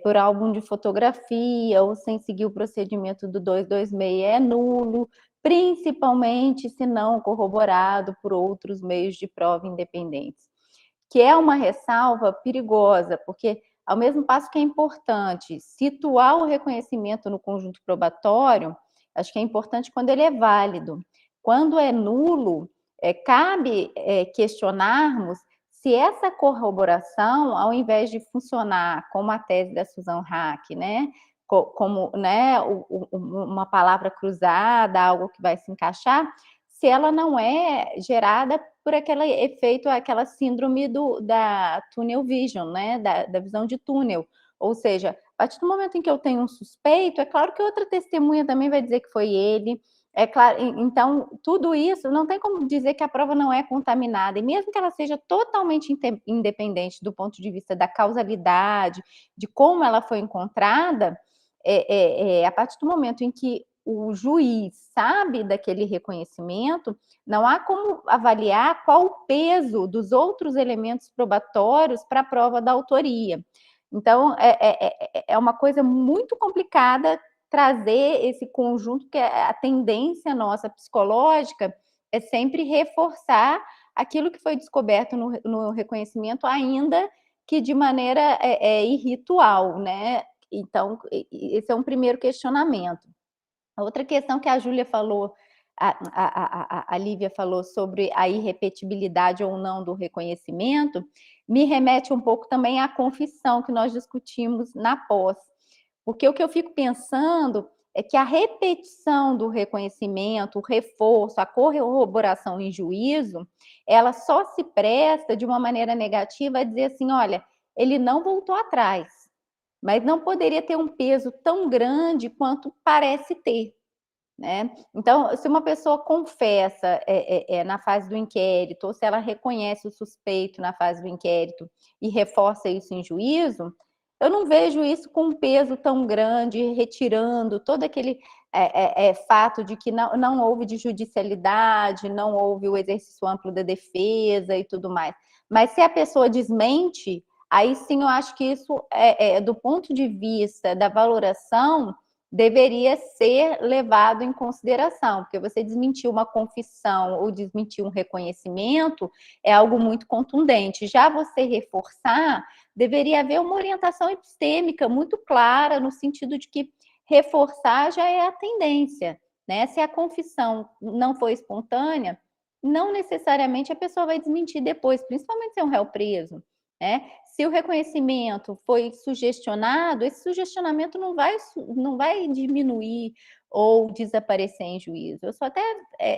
D: por álbum de fotografia ou sem seguir o procedimento do 226 é nulo, principalmente se não corroborado por outros meios de prova independentes, que é uma ressalva perigosa, porque ao mesmo passo que é importante situar o reconhecimento no conjunto probatório, acho que é importante quando ele é válido. Quando é nulo, cabe questionarmos se essa corroboração, ao invés de funcionar como a tese da Susan Hack, né, como, né, uma palavra cruzada, algo que vai se encaixar, se ela não é gerada por aquele efeito, aquela síndrome da tunnel vision, né, da visão de túnel. Ou seja, a partir do momento em que eu tenho um suspeito, é claro que outra testemunha também vai dizer que foi ele. É claro, então, tudo isso não tem como dizer que a prova não é contaminada, e mesmo que ela seja totalmente independente do ponto de vista da causalidade, de como ela foi encontrada, a partir do momento em que o juiz sabe daquele reconhecimento, não há como avaliar qual o peso dos outros elementos probatórios para a prova da autoria. Então, é uma coisa muito complicada trazer esse conjunto, porque a tendência nossa psicológica é sempre reforçar aquilo que foi descoberto no reconhecimento, ainda que de maneira irritual, né? Então, esse é um primeiro questionamento. A outra questão que a Júlia falou, a Lívia falou sobre a irrepetibilidade ou não do reconhecimento, me remete um pouco também à confissão que nós discutimos na pós. Porque o que eu fico pensando é que a repetição do reconhecimento, o reforço, a corroboração em juízo, ela só se presta de uma maneira negativa a dizer assim, olha, ele não voltou atrás, mas não poderia ter um peso tão grande quanto parece ter, né? Então, se uma pessoa confessa na fase do inquérito, ou se ela reconhece o suspeito na fase do inquérito e reforça isso em juízo, eu não vejo isso com um peso tão grande, retirando todo aquele fato de que não houve de judicialidade, não houve o exercício amplo da defesa e tudo mais. Mas se a pessoa desmente, aí sim eu acho que isso, do ponto de vista da valoração, deveria ser levado em consideração, porque você desmentir uma confissão ou desmentir um reconhecimento é algo muito contundente. Já você reforçar, deveria haver uma orientação epistêmica muito clara, no sentido de que reforçar já é a tendência, né? Se a confissão não foi espontânea, não necessariamente a pessoa vai desmentir depois, principalmente se é um réu preso, né? Se o reconhecimento foi sugestionado, esse sugestionamento não vai diminuir ou desaparecer em juízo. Eu só até,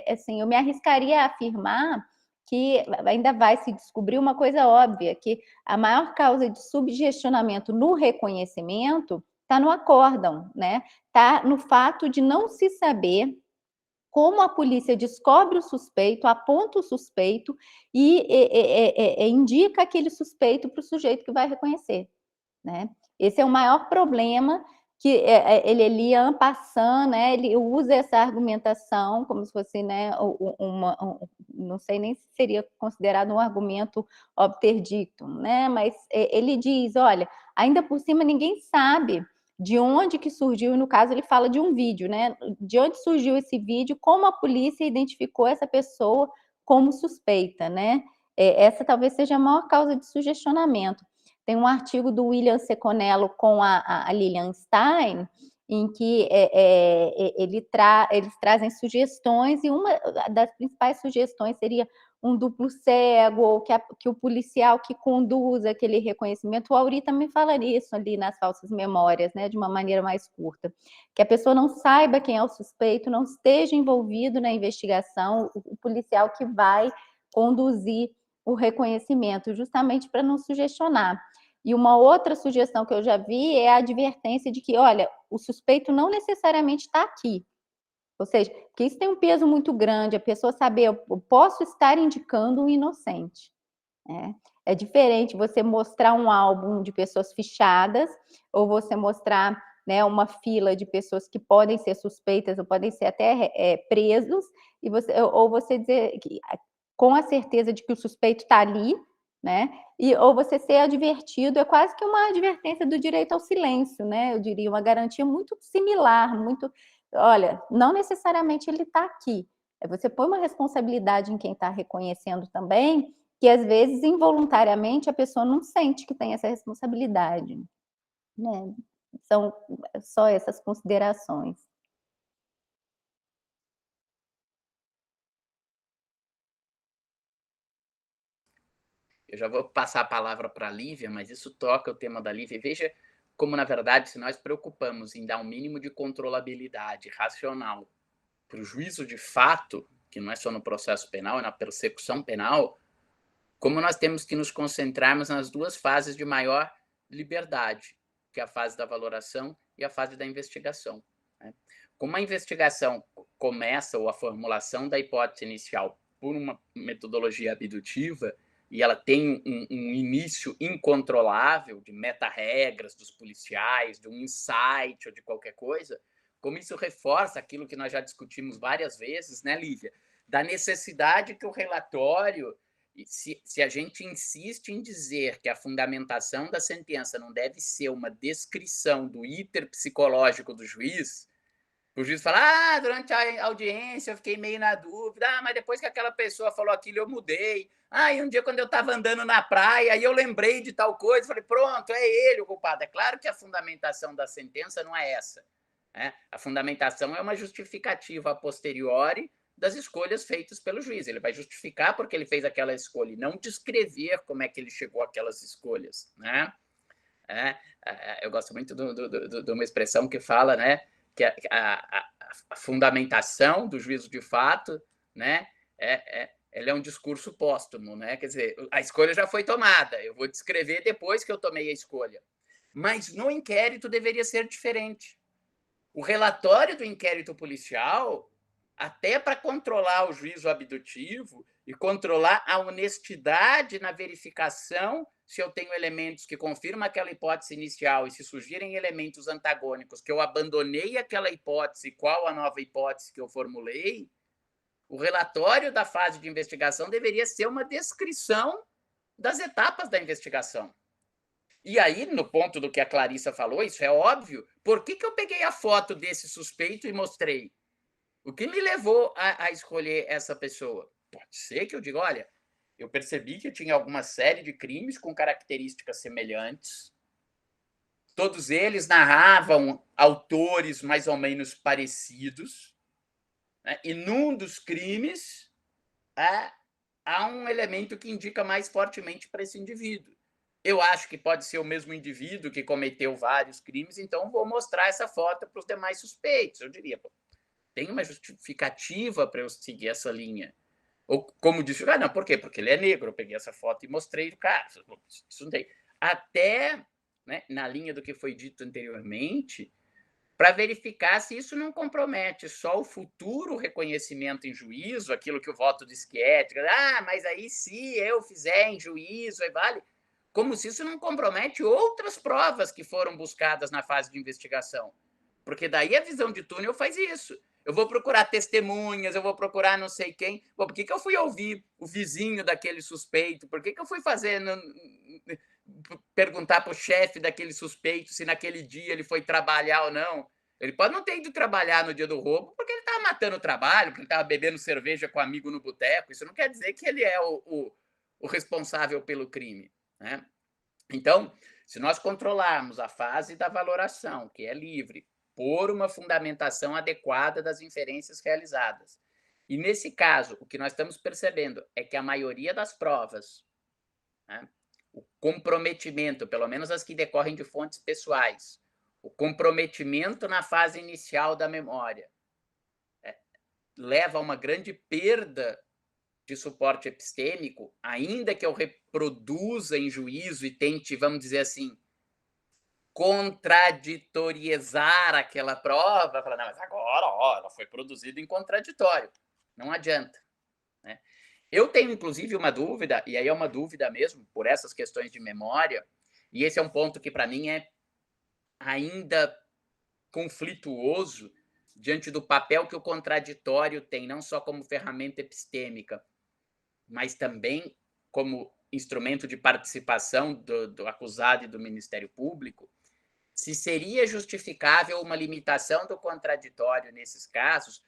D: assim, eu me arriscaria a afirmar que ainda vai se descobrir uma coisa óbvia, que a maior causa de subgestionamento no reconhecimento está no acórdão, né? Está no fato de não se saber como a polícia descobre o suspeito, aponta o suspeito e indica aquele suspeito para o sujeito que vai reconhecer, né? Esse é o maior problema, que ele ali, en passant, né, ele usa essa argumentação como se fosse, né, não sei nem se seria considerado um argumento obter dictum, né, mas ele diz, olha, ainda por cima ninguém sabe de onde que surgiu, e no caso ele fala de um vídeo, né, de onde surgiu esse vídeo, como a polícia identificou essa pessoa como suspeita, né, essa talvez seja a maior causa de sugestionamento. Tem um artigo do William Seconello com a Lilian Stein, em que eles trazem sugestões, e uma das principais sugestões seria um duplo cego, ou que o policial que conduz aquele reconhecimento. O Auri também fala isso ali nas Falsas Memórias, né, de uma maneira mais curta, que a pessoa não saiba quem é o suspeito, não esteja envolvido na investigação, o policial que vai conduzir o reconhecimento, justamente para não sugestionar. E uma outra sugestão que eu já vi é a advertência de que, olha, o suspeito não necessariamente está aqui. Ou seja, porque isso tem um peso muito grande, a pessoa saber, eu posso estar indicando um inocente. Né? É diferente você mostrar um álbum de pessoas fichadas, ou você mostrar, né, uma fila de pessoas que podem ser suspeitas, ou podem ser até presos, ou você dizer que, com a certeza de que o suspeito está ali, né? Ou você ser advertido, é quase que uma advertência do direito ao silêncio, né? Eu diria, uma garantia muito similar, muito... Olha, não necessariamente ele está aqui. Você põe uma responsabilidade em quem está reconhecendo também, que às vezes, involuntariamente, a pessoa não sente que tem essa responsabilidade. Né? São só essas considerações.
A: Eu já vou passar a palavra para a Lívia, mas isso toca o tema da Lívia. Veja como, na verdade, se nós preocupamos em dar um mínimo de controlabilidade racional para o juízo de fato, que não é só no processo penal, é na persecução penal, como nós temos que nos concentrarmos nas duas fases de maior liberdade, que é a fase da valoração e a fase da investigação. Né? Como a investigação começa, ou a formulação da hipótese inicial, por uma metodologia abdutiva, e ela tem um início incontrolável de meta-regras dos policiais, de um insight ou de qualquer coisa, como isso reforça aquilo que nós já discutimos várias vezes, né, Lívia? Da necessidade que o relatório, se a gente insiste em dizer que a fundamentação da sentença não deve ser uma descrição do íter psicológico do juiz, o juiz fala, durante a audiência eu fiquei meio na dúvida, mas depois que aquela pessoa falou aquilo eu mudei, e um dia quando eu estava andando na praia, aí eu lembrei de tal coisa, falei, pronto, é ele o culpado. É claro que a fundamentação da sentença não é essa. Né? A fundamentação é uma justificativa a posteriori das escolhas feitas pelo juiz. Ele vai justificar porque ele fez aquela escolha e não descrever como é que ele chegou àquelas escolhas. Né? Eu gosto muito de uma expressão que fala, né, que a fundamentação do juízo de fato, né, ele é um discurso póstumo, né? Quer dizer, a escolha já foi tomada, eu vou descrever depois que eu tomei a escolha. Mas no inquérito deveria ser diferente. O relatório do inquérito policial, até para controlar o juízo abdutivo e controlar a honestidade na verificação, se eu tenho elementos que confirmam aquela hipótese inicial e se surgirem elementos antagônicos, que eu abandonei aquela hipótese, qual a nova hipótese que eu formulei, o relatório da fase de investigação deveria ser uma descrição das etapas da investigação. E aí, no ponto do que a Clarissa falou, isso é óbvio, por que eu peguei a foto desse suspeito e mostrei? O que me levou a escolher essa pessoa? Pode ser que eu diga, olha, eu percebi que tinha alguma série de crimes com características semelhantes, todos eles narravam autores mais ou menos parecidos, né? E num dos crimes há um elemento que indica mais fortemente para esse indivíduo. Eu acho que pode ser o mesmo indivíduo que cometeu vários crimes, então vou mostrar essa foto para os demais suspeitos. Eu diria, tem uma justificativa para eu seguir essa linha. Ou como disse, não, por quê? Porque ele é negro. Eu peguei essa foto e mostrei, cara, isso não tem. Até, né, na linha do que foi dito anteriormente, para verificar se isso não compromete só o futuro reconhecimento em juízo, aquilo que o voto diz que é ética, mas aí se eu fizer em juízo, aí vale, como se isso não compromete outras provas que foram buscadas na fase de investigação. Porque daí a visão de túnel faz isso. Eu vou procurar testemunhas, eu vou procurar não sei quem. Pô, por que eu fui ouvir o vizinho daquele suspeito? Por que eu fui perguntar para o chefe daquele suspeito se naquele dia ele foi trabalhar ou não? Ele pode não ter ido trabalhar no dia do roubo porque ele estava matando o trabalho, porque ele estava bebendo cerveja com um amigo no boteco. Isso não quer dizer que ele é o responsável pelo crime. Né? Então, se nós controlarmos a fase da valoração, que é livre, propor uma fundamentação adequada das inferências realizadas. E, nesse caso, o que nós estamos percebendo é que a maioria das provas, né, o comprometimento, pelo menos as que decorrem de fontes pessoais, o comprometimento na fase inicial da memória, leva a uma grande perda de suporte epistêmico, ainda que eu reproduza em juízo e tente, vamos dizer assim, contraditoriezar aquela prova, falar, não, mas agora, ela foi produzida em contraditório. Não adianta, né? Eu tenho, inclusive, uma dúvida, e aí é uma dúvida mesmo, por essas questões de memória, e esse é um ponto que, para mim, é ainda conflituoso diante do papel que o contraditório tem, não só como ferramenta epistêmica, mas também como instrumento de participação do acusado e do Ministério Público, se seria justificável uma limitação do contraditório nesses casos.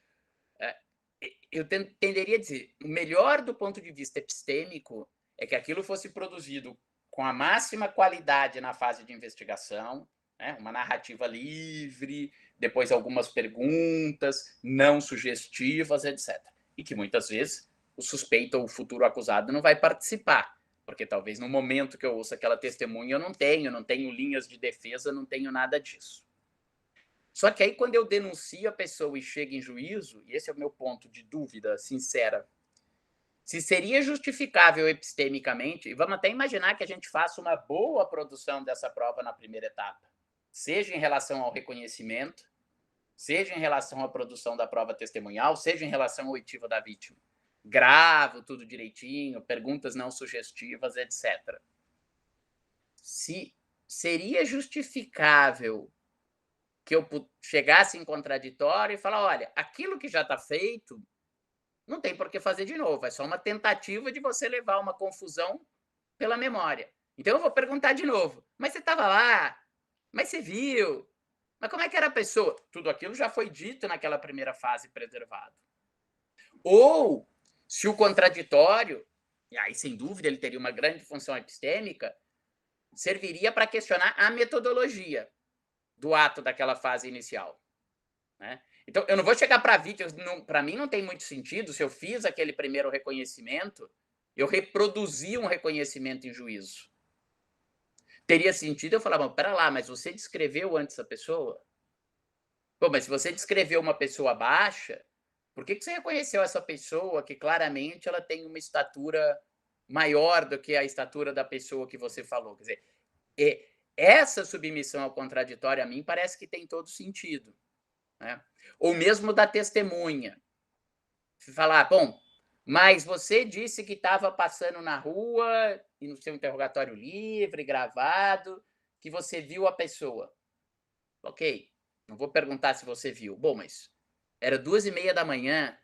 A: Eu tenderia a dizer, o melhor do ponto de vista epistêmico é que aquilo fosse produzido com a máxima qualidade na fase de investigação, né? Uma narrativa livre, depois algumas perguntas não sugestivas, etc. E que muitas vezes o suspeito ou o futuro acusado não vai participar, porque talvez no momento que eu ouço aquela testemunha eu não tenho linhas de defesa, não tenho nada disso. Só que aí, quando eu denuncio a pessoa e chego em juízo, e esse é o meu ponto de dúvida sincera, se seria justificável epistemicamente, e vamos até imaginar que a gente faça uma boa produção dessa prova na primeira etapa, seja em relação ao reconhecimento, seja em relação à produção da prova testemunhal, seja em relação à oitiva da vítima. Gravo tudo direitinho, perguntas não sugestivas, etc. Se seria justificável que eu chegasse em contraditório e falar, olha, aquilo que já está feito, não tem por que fazer de novo, é só uma tentativa de você levar uma confusão pela memória. Então, eu vou perguntar de novo, mas você estava lá? Mas você viu? Mas como é que era a pessoa? Tudo aquilo já foi dito naquela primeira fase preservado. Ou, se o contraditório, e aí, sem dúvida, ele teria uma grande função epistêmica, serviria para questionar a metodologia do ato daquela fase inicial, né? Então, eu não vou chegar para a vítima, para mim não tem muito sentido, se eu fiz aquele primeiro reconhecimento, eu reproduzi um reconhecimento em juízo. Teria sentido eu falar, bom, pera lá, mas você descreveu antes a pessoa? Bom, mas se você descreveu uma pessoa baixa, por que você reconheceu essa pessoa que claramente ela tem uma estatura maior do que a estatura da pessoa que você falou? Quer dizer, essa submissão ao contraditório, a mim, parece que tem todo sentido, né? Ou mesmo da testemunha. Falar, bom, mas você disse que estava passando na rua, e no seu interrogatório livre, gravado, que você viu a pessoa. Ok, não vou perguntar se você viu. Bom, mas era 2h30 da manhã,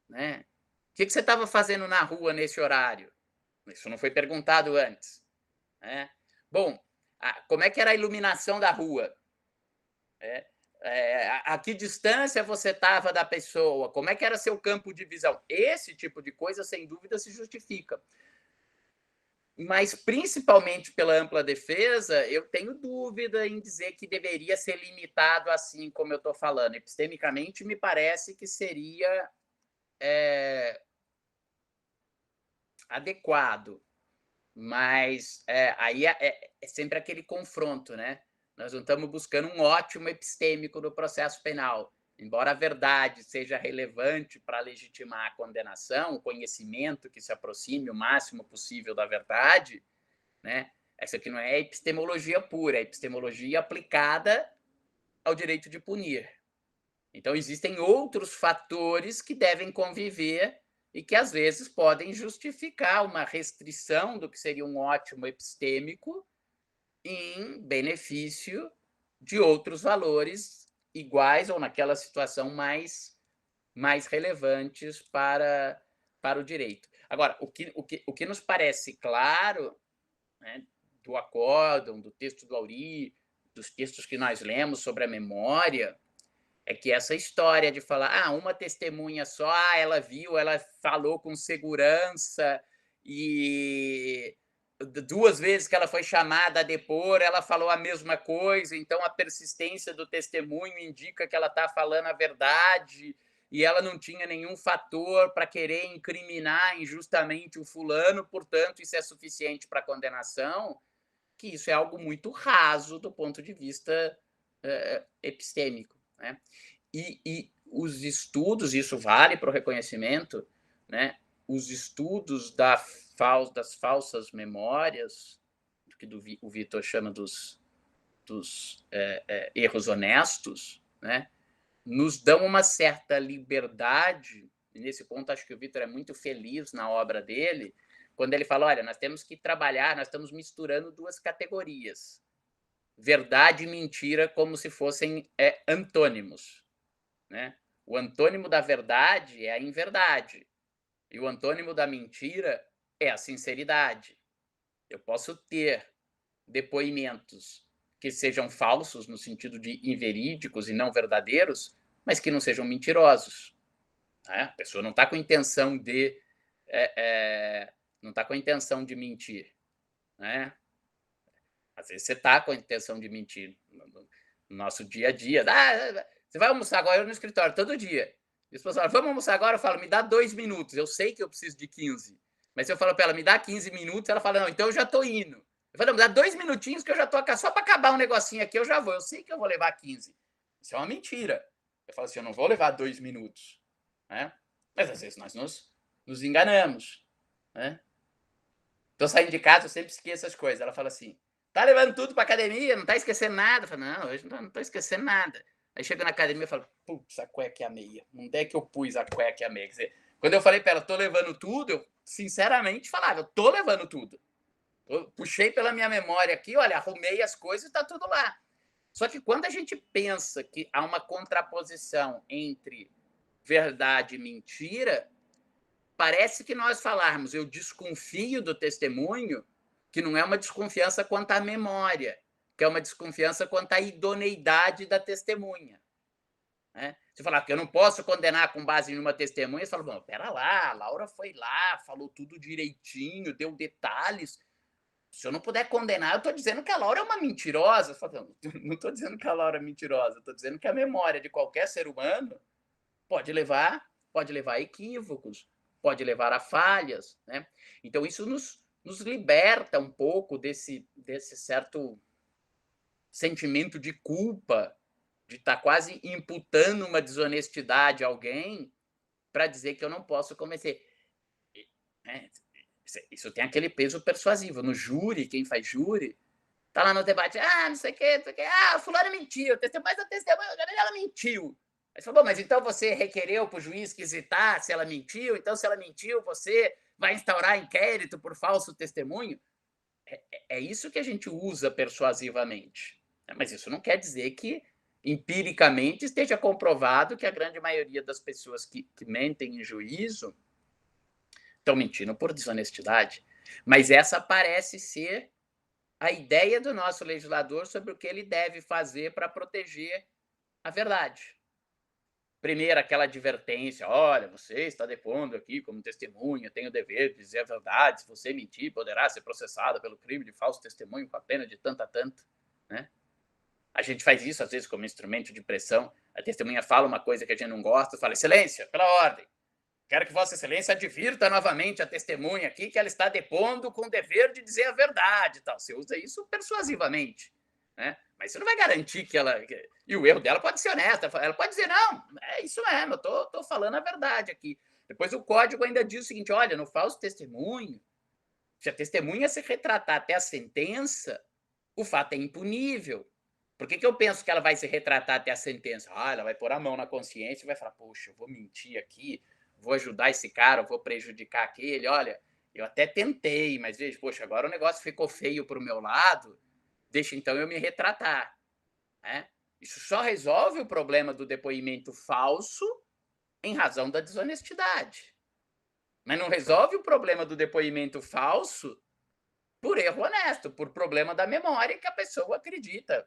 A: né? O que você estava fazendo na rua nesse horário? Isso não foi perguntado antes, né? Bom, como é que era a iluminação da rua? A que distância você estava da pessoa? Como é que era seu campo de visão? Esse tipo de coisa, sem dúvida, se justifica. Mas, principalmente pela ampla defesa, eu tenho dúvida em dizer que deveria ser limitado assim como eu estou falando. Epistemicamente, me parece que seria adequado. Mas aí é sempre aquele confronto, né? Nós não estamos buscando um ótimo epistêmico no processo penal. Embora a verdade seja relevante para legitimar a condenação, o conhecimento que se aproxime o máximo possível da verdade, né? Essa aqui não é epistemologia pura, é epistemologia aplicada ao direito de punir. Então, existem outros fatores que devem conviver e que, às vezes, podem justificar uma restrição do que seria um ótimo epistêmico em benefício de outros valores iguais ou naquela situação mais relevantes para o direito. Agora, o que nos parece claro, né, do acórdão, do texto do Auri, dos textos que nós lemos sobre a memória, é que essa história de falar, uma testemunha só, ela viu, ela falou com segurança e 2 vezes que ela foi chamada a depor, ela falou a mesma coisa, então a persistência do testemunho indica que ela está falando a verdade e ela não tinha nenhum fator para querer incriminar injustamente o fulano, portanto, isso é suficiente para condenação, que isso é algo muito raso do ponto de vista epistêmico, né? E os estudos, isso vale para o reconhecimento, né? Os estudos das falsas memórias, que o Vitor chama dos erros honestos, né? Nos dão uma certa liberdade, e nesse ponto acho que o Vitor é muito feliz na obra dele, quando ele fala, olha, nós temos que trabalhar, nós estamos misturando 2 categorias, verdade e mentira como se fossem antônimos, né? O antônimo da verdade é a inverdade, e o antônimo da mentira é a sinceridade. Eu posso ter depoimentos que sejam falsos, no sentido de inverídicos e não verdadeiros, mas que não sejam mentirosos. Né? A pessoa não está com intenção de não está com a intenção de mentir, né? Às vezes você está com a intenção de mentir no nosso dia a dia. Você vai almoçar agora no escritório todo dia. E as pessoas falam, vamos almoçar agora? Eu falo, me dá 2 minutos. Eu sei que eu preciso de 15. Mas se eu falo para ela, me dá 15 minutos, ela fala, não, então eu já estou indo. Eu falo, não, me dá 2 minutinhos que eu já estou aqui. Só para acabar um negocinho aqui, eu já vou. Eu sei que eu vou levar 15. Isso é uma mentira. Eu falo assim, eu não vou levar 2 minutos. Né? Mas às vezes nós nos enganamos. Né? Estou saindo de casa, eu sempre esqueço as coisas. Ela fala assim, tá levando tudo para academia? Não tá esquecendo nada? Eu falo, não, hoje não estou esquecendo nada. Aí chega na academia e falo, putz, a cueca e a meia. Onde é que eu pus a cueca e a meia? Quer dizer, quando eu falei para ela, tô levando tudo, eu sinceramente falava, eu tô levando tudo. Eu puxei pela minha memória aqui, olha, arrumei as coisas e tá tudo lá. Só que quando a gente pensa que há uma contraposição entre verdade e mentira, parece que nós falarmos, eu desconfio do testemunho, que não é uma desconfiança quanto à memória, que é uma desconfiança quanto à idoneidade da testemunha. Né? Se falar que eu não posso condenar com base em uma testemunha, você fala, bom, pera lá, a Laura foi lá, falou tudo direitinho, deu detalhes. Se eu não puder condenar, eu estou dizendo que a Laura é uma mentirosa. Falo, não estou dizendo que a Laura é mentirosa, estou dizendo que a memória de qualquer ser humano pode levar a equívocos, pode levar a falhas. Né? Então, isso nos liberta um pouco desse certo sentimento de culpa, de estar quase imputando uma desonestidade a alguém para dizer que eu não posso cometer. Isso tem aquele peso persuasivo. No júri, quem faz júri, tá lá no debate, não sei o quê, fulano mentiu, mas a testemunha, ela mentiu. Aí você falou, mas então você requereu para o juiz quisitar se ela mentiu, então se ela mentiu, você vai instaurar inquérito por falso testemunho? É isso que a gente usa persuasivamente. Mas isso não quer dizer que, empiricamente, esteja comprovado que a grande maioria das pessoas que mentem em juízo estão mentindo por desonestidade. Mas essa parece ser a ideia do nosso legislador sobre o que ele deve fazer para proteger a verdade. Primeiro, aquela advertência, olha, você está depondo aqui como testemunha, tem o dever de dizer a verdade, se você mentir, poderá ser processado pelo crime de falso testemunho com a pena de tanto a tanto. Né? A gente faz isso, às vezes, como instrumento de pressão. A testemunha fala uma coisa que a gente não gosta, fala, excelência, pela ordem, quero que Vossa Excelência advirta novamente a testemunha aqui que ela está depondo com o dever de dizer a verdade. Tal. Você usa isso persuasivamente. Né? Mas isso não vai garantir que ela... E o erro dela pode ser honesto. Ela pode dizer, não, é isso mesmo, eu estou falando a verdade aqui. Depois o código ainda diz o seguinte, olha, no falso testemunho, se a testemunha se retratar até a sentença, o fato é impunível. Por que eu penso que ela vai se retratar até a sentença? Ela vai pôr a mão na consciência e vai falar, poxa, eu vou mentir aqui, vou ajudar esse cara, vou prejudicar aquele. Olha, eu até tentei, mas veja, poxa, agora o negócio ficou feio para o meu lado, deixa então eu me retratar. Né? Isso só resolve o problema do depoimento falso em razão da desonestidade. Mas não resolve o problema do depoimento falso por erro honesto, por problema da memória que a pessoa acredita.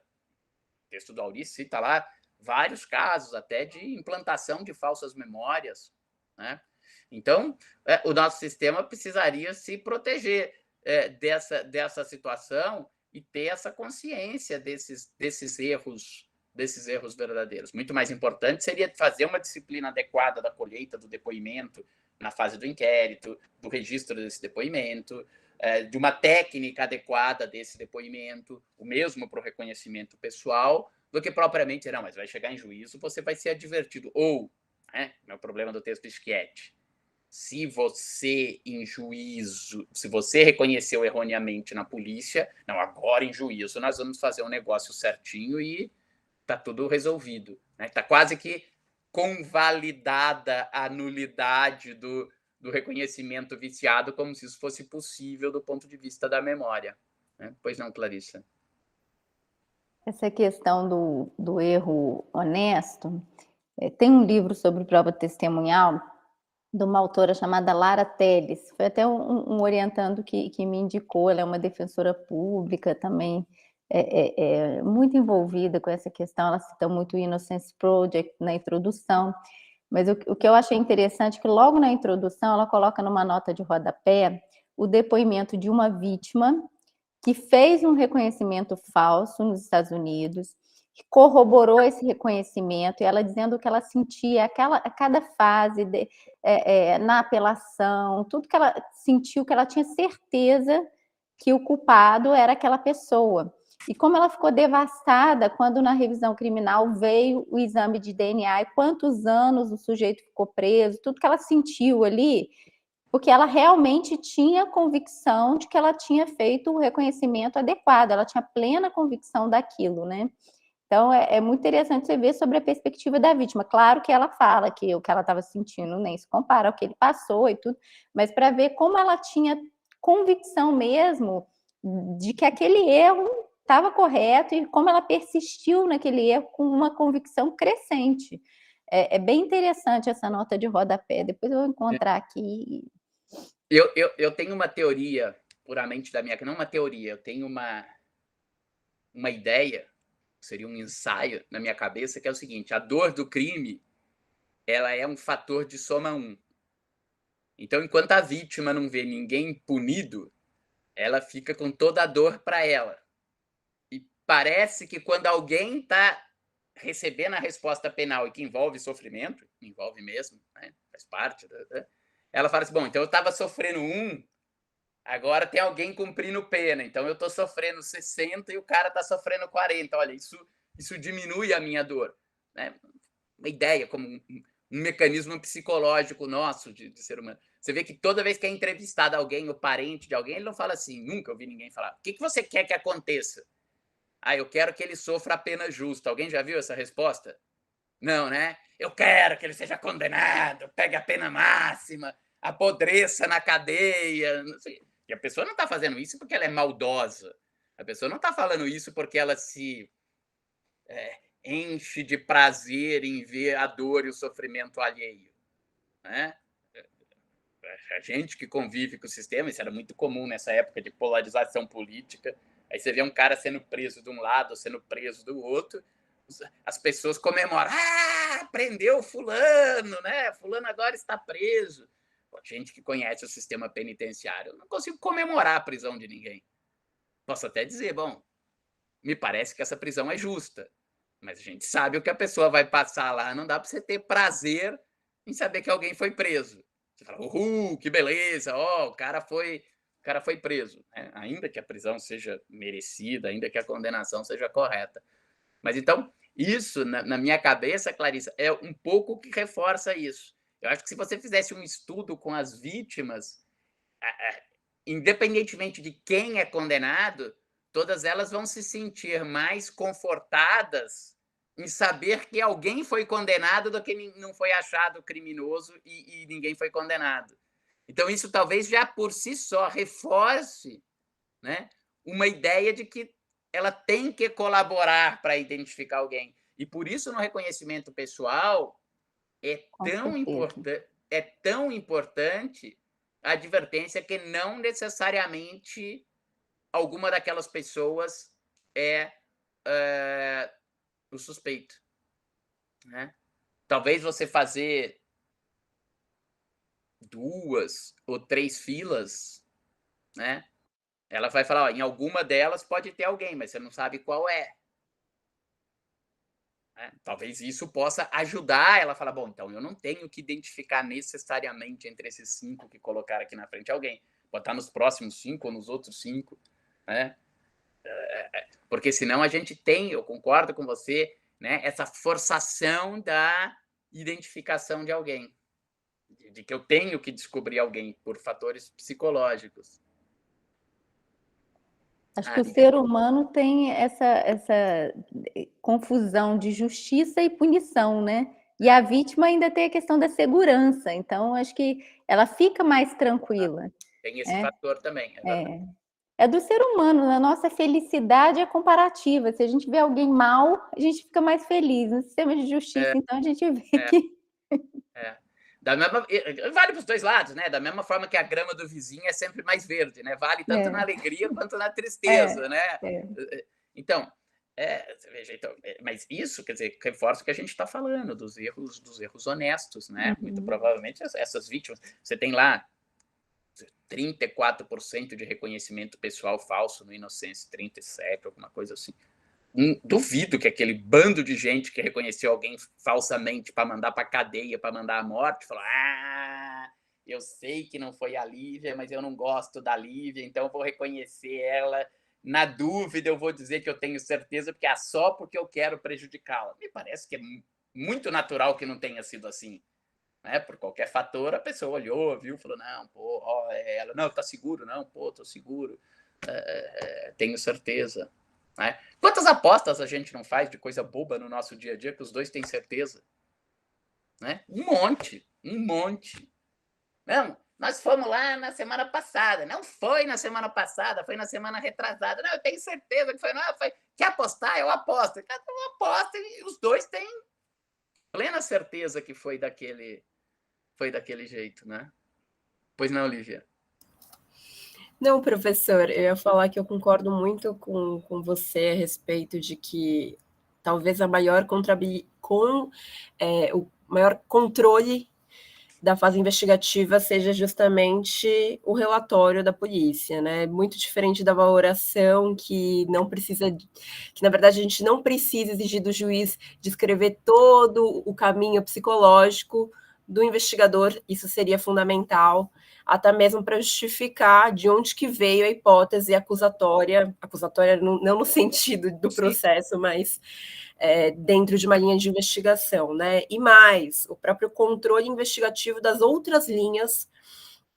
A: O texto do Auri cita lá vários casos até de implantação de falsas memórias. Né? Então, o nosso sistema precisaria se proteger. dessa situação e ter essa consciência desses erros verdadeiros. Muito mais importante seria fazer uma disciplina adequada da colheita do depoimento na fase do inquérito, do registro desse depoimento, de uma técnica adequada desse depoimento, o mesmo para o reconhecimento pessoal, do que propriamente, não, mas vai chegar em juízo, você vai ser advertido. Ou, meu problema do texto de Schietti, se você em juízo, se você reconheceu erroneamente na polícia, não, agora em juízo nós vamos fazer um negócio certinho e está tudo resolvido. Está quase que convalidada a nulidade do reconhecimento viciado, como se isso fosse possível do ponto de vista da memória. Pois não, Clarissa?
D: Essa questão do erro honesto, tem um livro sobre prova testemunhal de uma autora chamada Lara Telles, foi até um orientando que me indicou, ela é uma defensora pública também, muito envolvida com essa questão, ela cita muito o Innocence Project na introdução, mas o que eu achei interessante é que logo na introdução ela coloca numa nota de rodapé o depoimento de uma vítima que fez um reconhecimento falso nos Estados Unidos, que corroborou esse reconhecimento, e ela dizendo o que ela sentia a cada fase na apelação, tudo que ela sentiu, que ela tinha certeza que o culpado era aquela pessoa. E como ela ficou devastada quando na revisão criminal veio o exame de DNA e quantos anos o sujeito ficou preso, tudo que ela sentiu ali, porque ela realmente tinha convicção de que ela tinha feito o reconhecimento adequado, ela tinha plena convicção daquilo, né? Então, é muito interessante você ver sobre a perspectiva da vítima. Claro que ela fala que o que ela estava sentindo nem se compara ao que ele passou e tudo, mas para ver como ela tinha convicção mesmo de que aquele erro estava correto e como ela persistiu naquele erro com uma convicção crescente. É bem interessante essa nota de rodapé. Depois eu vou encontrar aqui.
A: Eu tenho uma teoria, puramente da minha... Não uma teoria, eu tenho uma ideia, seria um ensaio na minha cabeça, que é o seguinte: a dor do crime, ela é um fator de soma 1. Então, enquanto a vítima não vê ninguém punido, ela fica com toda a dor para ela. E parece que quando alguém está recebendo a resposta penal e que envolve sofrimento, envolve mesmo, faz parte, ela fala assim, bom, então eu estava sofrendo 1, agora tem alguém cumprindo pena, então eu estou sofrendo 60 e o cara está sofrendo 40. Olha, isso diminui a minha dor. Uma ideia, como um mecanismo psicológico nosso de ser humano. Você vê que toda vez que é entrevistado alguém, o parente de alguém, ele não fala assim, nunca ouvi ninguém falar, o que você quer que aconteça? Eu quero que ele sofra a pena justa. Alguém já viu essa resposta? Não, né? Eu quero que ele seja condenado, pegue a pena máxima, apodreça na cadeia. E a pessoa não está fazendo isso porque ela é maldosa. A pessoa não está falando isso porque ela se enche de prazer em ver a dor e o sofrimento alheio. Né? A gente que convive com o sistema, isso era muito comum nessa época de polarização política. Aí você vê um cara sendo preso de um lado, sendo preso do outro, as pessoas comemoram. Prendeu fulano, né? Fulano agora está preso. Gente que conhece o sistema penitenciário, eu não consigo comemorar a prisão de ninguém. Posso até dizer, bom, me parece que essa prisão é justa, mas a gente sabe o que a pessoa vai passar lá, não dá para você ter prazer em saber que alguém foi preso. Você fala, que beleza, o cara foi preso, né? Ainda que a prisão seja merecida, ainda que a condenação seja correta. Mas então, isso, na minha cabeça, Clarissa, é um pouco que reforça isso. Eu acho que se você fizesse um estudo com as vítimas, independentemente de quem é condenado, todas elas vão se sentir mais confortadas em saber que alguém foi condenado do que não foi achado criminoso e ninguém foi condenado. Então, isso talvez já por si só reforce, né, uma ideia de que ela tem que colaborar para identificar alguém. E por isso, no reconhecimento pessoal, é tão importante a advertência que não necessariamente alguma daquelas pessoas é o suspeito. Né? Talvez você fazer 2 ou 3 filas, né, Ela vai falar, ó, em alguma delas pode ter alguém, mas você não sabe qual é. Talvez isso possa ajudar ela a falar, bom, então eu não tenho que identificar necessariamente entre esses 5 que colocaram aqui na frente alguém. Pode estar nos próximos 5 ou nos outros 5, né? Porque senão a gente tem, eu concordo com você, né, essa forçação da identificação de alguém, de que eu tenho que descobrir alguém por fatores psicológicos.
D: Acho que o ser humano tem essa confusão de justiça e punição, né? E a vítima ainda tem a questão da segurança, então acho que ela fica mais tranquila.
A: Tem esse fator também.
D: É do ser humano, a nossa felicidade é comparativa. Se a gente vê alguém mal, a gente fica mais feliz. No sistema de justiça, então, a gente vê que...
A: Vale para os dois lados, né? Da mesma forma que a grama do vizinho é sempre mais verde, né? Vale tanto na alegria quanto na tristeza, né? Então, veja, mas isso, quer dizer, reforça o que a gente está falando, dos erros honestos, né? Muito provavelmente essas vítimas, você tem lá 34% de reconhecimento pessoal falso no Inocência, 37%, alguma coisa assim. Duvido que aquele bando de gente que reconheceu alguém falsamente para mandar para a cadeia, para mandar a morte, falou, eu sei que não foi a Lívia, mas eu não gosto da Lívia, então eu vou reconhecer ela. Na dúvida, eu vou dizer que eu tenho certeza, porque é só porque eu quero prejudicá-la. Me parece que é muito natural que não tenha sido assim. Né? Por qualquer fator, a pessoa olhou, viu, falou, não, pô, ó, ela, não, tá seguro? Não, pô, tô seguro, tenho certeza. Né? Quantas apostas a gente não faz de coisa boba no nosso dia a dia que os dois têm certeza? Né? Um monte. Não, nós fomos lá na semana passada, não foi na semana passada, foi na semana retrasada, não, eu tenho certeza que foi, não, foi, quer apostar? Eu aposto. Eu aposto e os dois têm plena certeza que foi daquele jeito, né? Pois não, Lívia?
B: Não, professor, eu ia falar que eu concordo muito com você a respeito de que talvez o maior controle da fase investigativa seja justamente o relatório da polícia, né? Muito diferente da valoração que não precisa, que na verdade a gente não precisa exigir do juiz descrever todo o caminho psicológico do investigador, isso seria fundamental, até mesmo para justificar de onde que veio a hipótese acusatória não no sentido do processo, mas dentro de uma linha de investigação, né? E mais, o próprio controle investigativo das outras linhas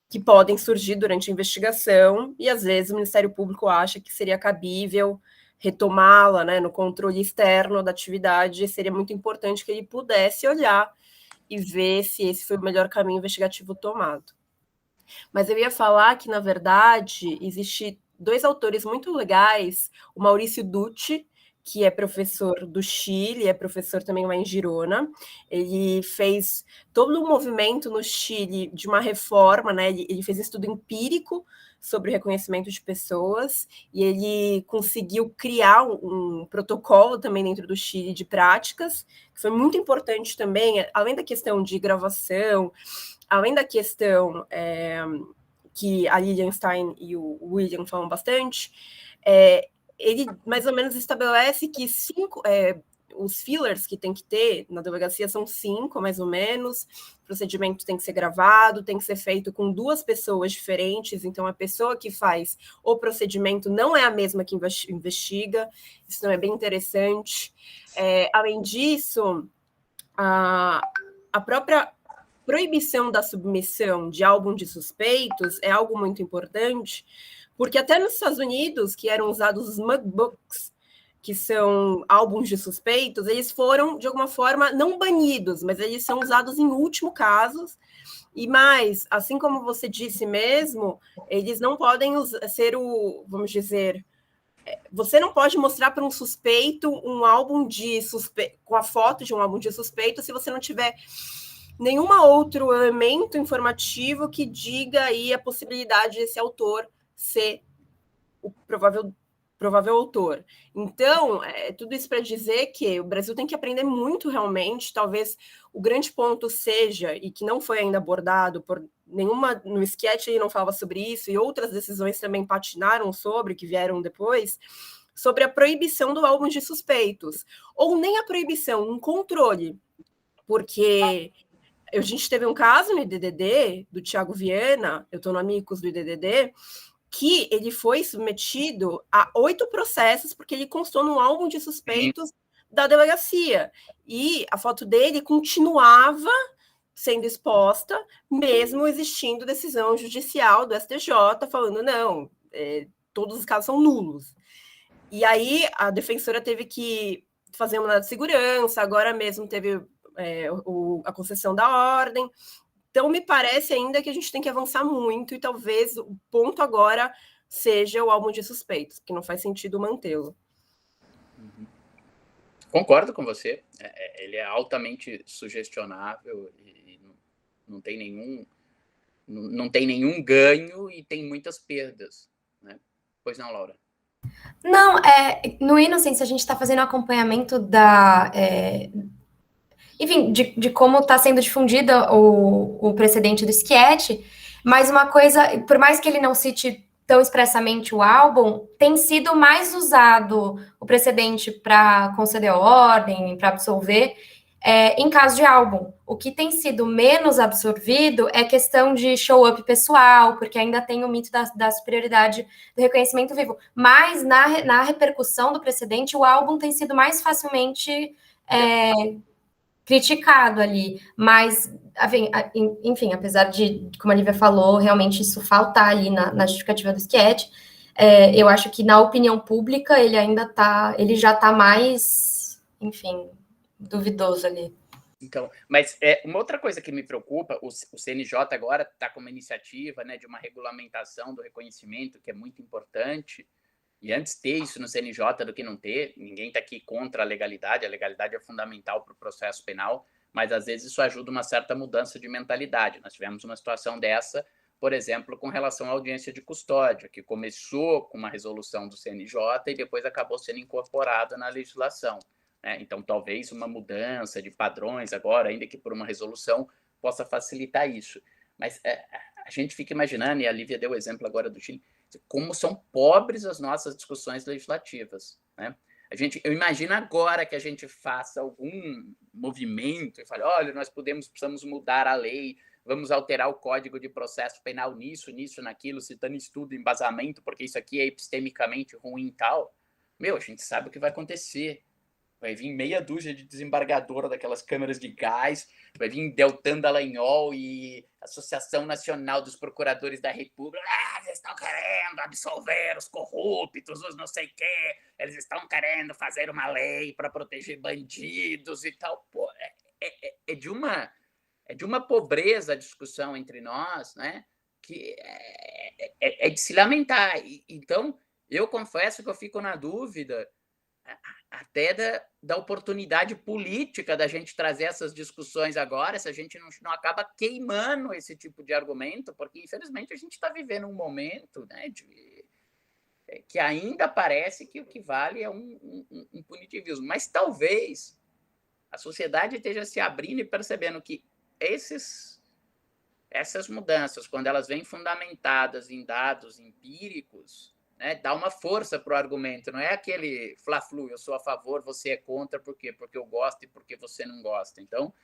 B: que podem surgir durante a investigação, e às vezes o Ministério Público acha que seria cabível retomá-la, né, no controle externo da atividade, seria muito importante que ele pudesse olhar e ver se esse foi o melhor caminho investigativo tomado. Mas eu ia falar que, na verdade, existe 2 autores muito legais, o Maurício Dutti, que é professor do Chile, é professor também lá em Girona. Ele fez todo um movimento no Chile de uma reforma, né? Ele fez estudo empírico sobre o reconhecimento de pessoas e ele conseguiu criar um protocolo também dentro do Chile de práticas, que foi muito importante também, além da questão de gravação, além da questão que a Lilian Stein e o William falam bastante, ele mais ou menos estabelece que os fillers que tem que ter na delegacia são 5, mais ou menos. O procedimento tem que ser gravado, tem que ser feito com 2 pessoas diferentes, então a pessoa que faz o procedimento não é a mesma que investiga, isso não é bem interessante. Além disso, a própria proibição da submissão de álbum de suspeitos é algo muito importante, porque até nos Estados Unidos, que eram usados os mugbooks, que são álbuns de suspeitos, eles foram, de alguma forma, não banidos, mas eles são usados em último caso, e mais, assim como você disse mesmo, eles não podem ser vamos dizer, você não pode mostrar para um suspeito um álbum de suspeito, com a foto de um álbum de suspeito, se você não tiver nenhum outro elemento informativo que diga aí a possibilidade desse autor ser o provável provável autor. Então, tudo isso para dizer que o Brasil tem que aprender muito realmente. Talvez o grande ponto seja, e que não foi ainda abordado por nenhuma, no sketch ele não falava sobre isso, e outras decisões também patinaram sobre, que vieram depois, sobre a proibição do álbum de suspeitos. Ou nem a proibição, um controle. Porque a gente teve um caso no IDDD, do Thiago Viana, eu estou no Amicus do IDDD, que ele foi submetido a 8 processos porque ele constou no álbum de suspeitos da delegacia. E a foto dele continuava sendo exposta, mesmo existindo decisão judicial do STJ falando, não, todos os casos são nulos. E aí a defensora teve que fazer uma de segurança, agora mesmo teve a concessão da ordem. Então, me parece ainda que a gente tem que avançar muito e talvez o ponto agora seja o álbum de suspeitos, porque não faz sentido mantê-lo.
A: Concordo com você. Ele é altamente sugestionável e não tem nenhum ganho e tem muitas perdas, né? Pois não, Laura?
C: Não, no Innocence a gente está fazendo acompanhamento enfim, de como está sendo difundido o precedente do sketch, mas uma coisa, por mais que ele não cite tão expressamente o álbum, tem sido mais usado o precedente para conceder ordem, para absolver, em caso de álbum. O que tem sido menos absorvido é questão de show-up pessoal, porque ainda tem o mito da superioridade do reconhecimento vivo. Mas, na repercussão do precedente, o álbum tem sido mais facilmente criticado ali, mas, enfim, apesar de, como a Lívia falou, realmente isso faltar ali na justificativa do sketch, eu acho que na opinião pública ele já está mais, enfim, duvidoso ali.
A: Então, mas uma outra coisa que me preocupa, o CNJ agora está com uma iniciativa, né, de uma regulamentação do reconhecimento, que é muito importante, e antes ter isso no CNJ do que não ter. Ninguém está aqui contra a legalidade é fundamental para o processo penal, mas às vezes isso ajuda uma certa mudança de mentalidade. Nós tivemos uma situação dessa, por exemplo, com relação à audiência de custódia, que começou com uma resolução do CNJ e depois acabou sendo incorporada na legislação. Então, talvez uma mudança de padrões agora, ainda que por uma resolução, possa facilitar isso. Mas a gente fica imaginando, e a Lívia deu o exemplo agora do Chile, como são pobres as nossas discussões legislativas, né? Eu imagino agora que a gente faça algum movimento e fale, olha, nós precisamos mudar a lei, vamos alterar o Código de Processo Penal nisso, naquilo, citando estudo, embasamento, porque isso aqui é epistemicamente ruim e tal. A gente sabe o que vai acontecer. Vai vir meia dúzia de desembargadora daquelas câmeras de gás, vai vir Deltan Dallagnol e Associação Nacional dos Procuradores da República. Eles estão querendo absolver os corruptos, os não sei o quê. Eles estão querendo fazer uma lei para proteger bandidos e tal. Pô, é de uma pobreza a discussão entre nós, né? Que é de se lamentar. Então, eu confesso que eu fico na dúvida até da oportunidade política da gente trazer essas discussões agora, se a gente não acaba queimando esse tipo de argumento, porque, infelizmente, a gente está vivendo um momento, né, que ainda parece que o que vale é um punitivismo. Mas talvez a sociedade esteja se abrindo e percebendo que essas mudanças, quando elas vêm fundamentadas em dados empíricos, né, dá uma força para o argumento, não é aquele fla-flu, eu sou a favor, você é contra, por quê? Porque eu gosto e porque você não gosta. Então,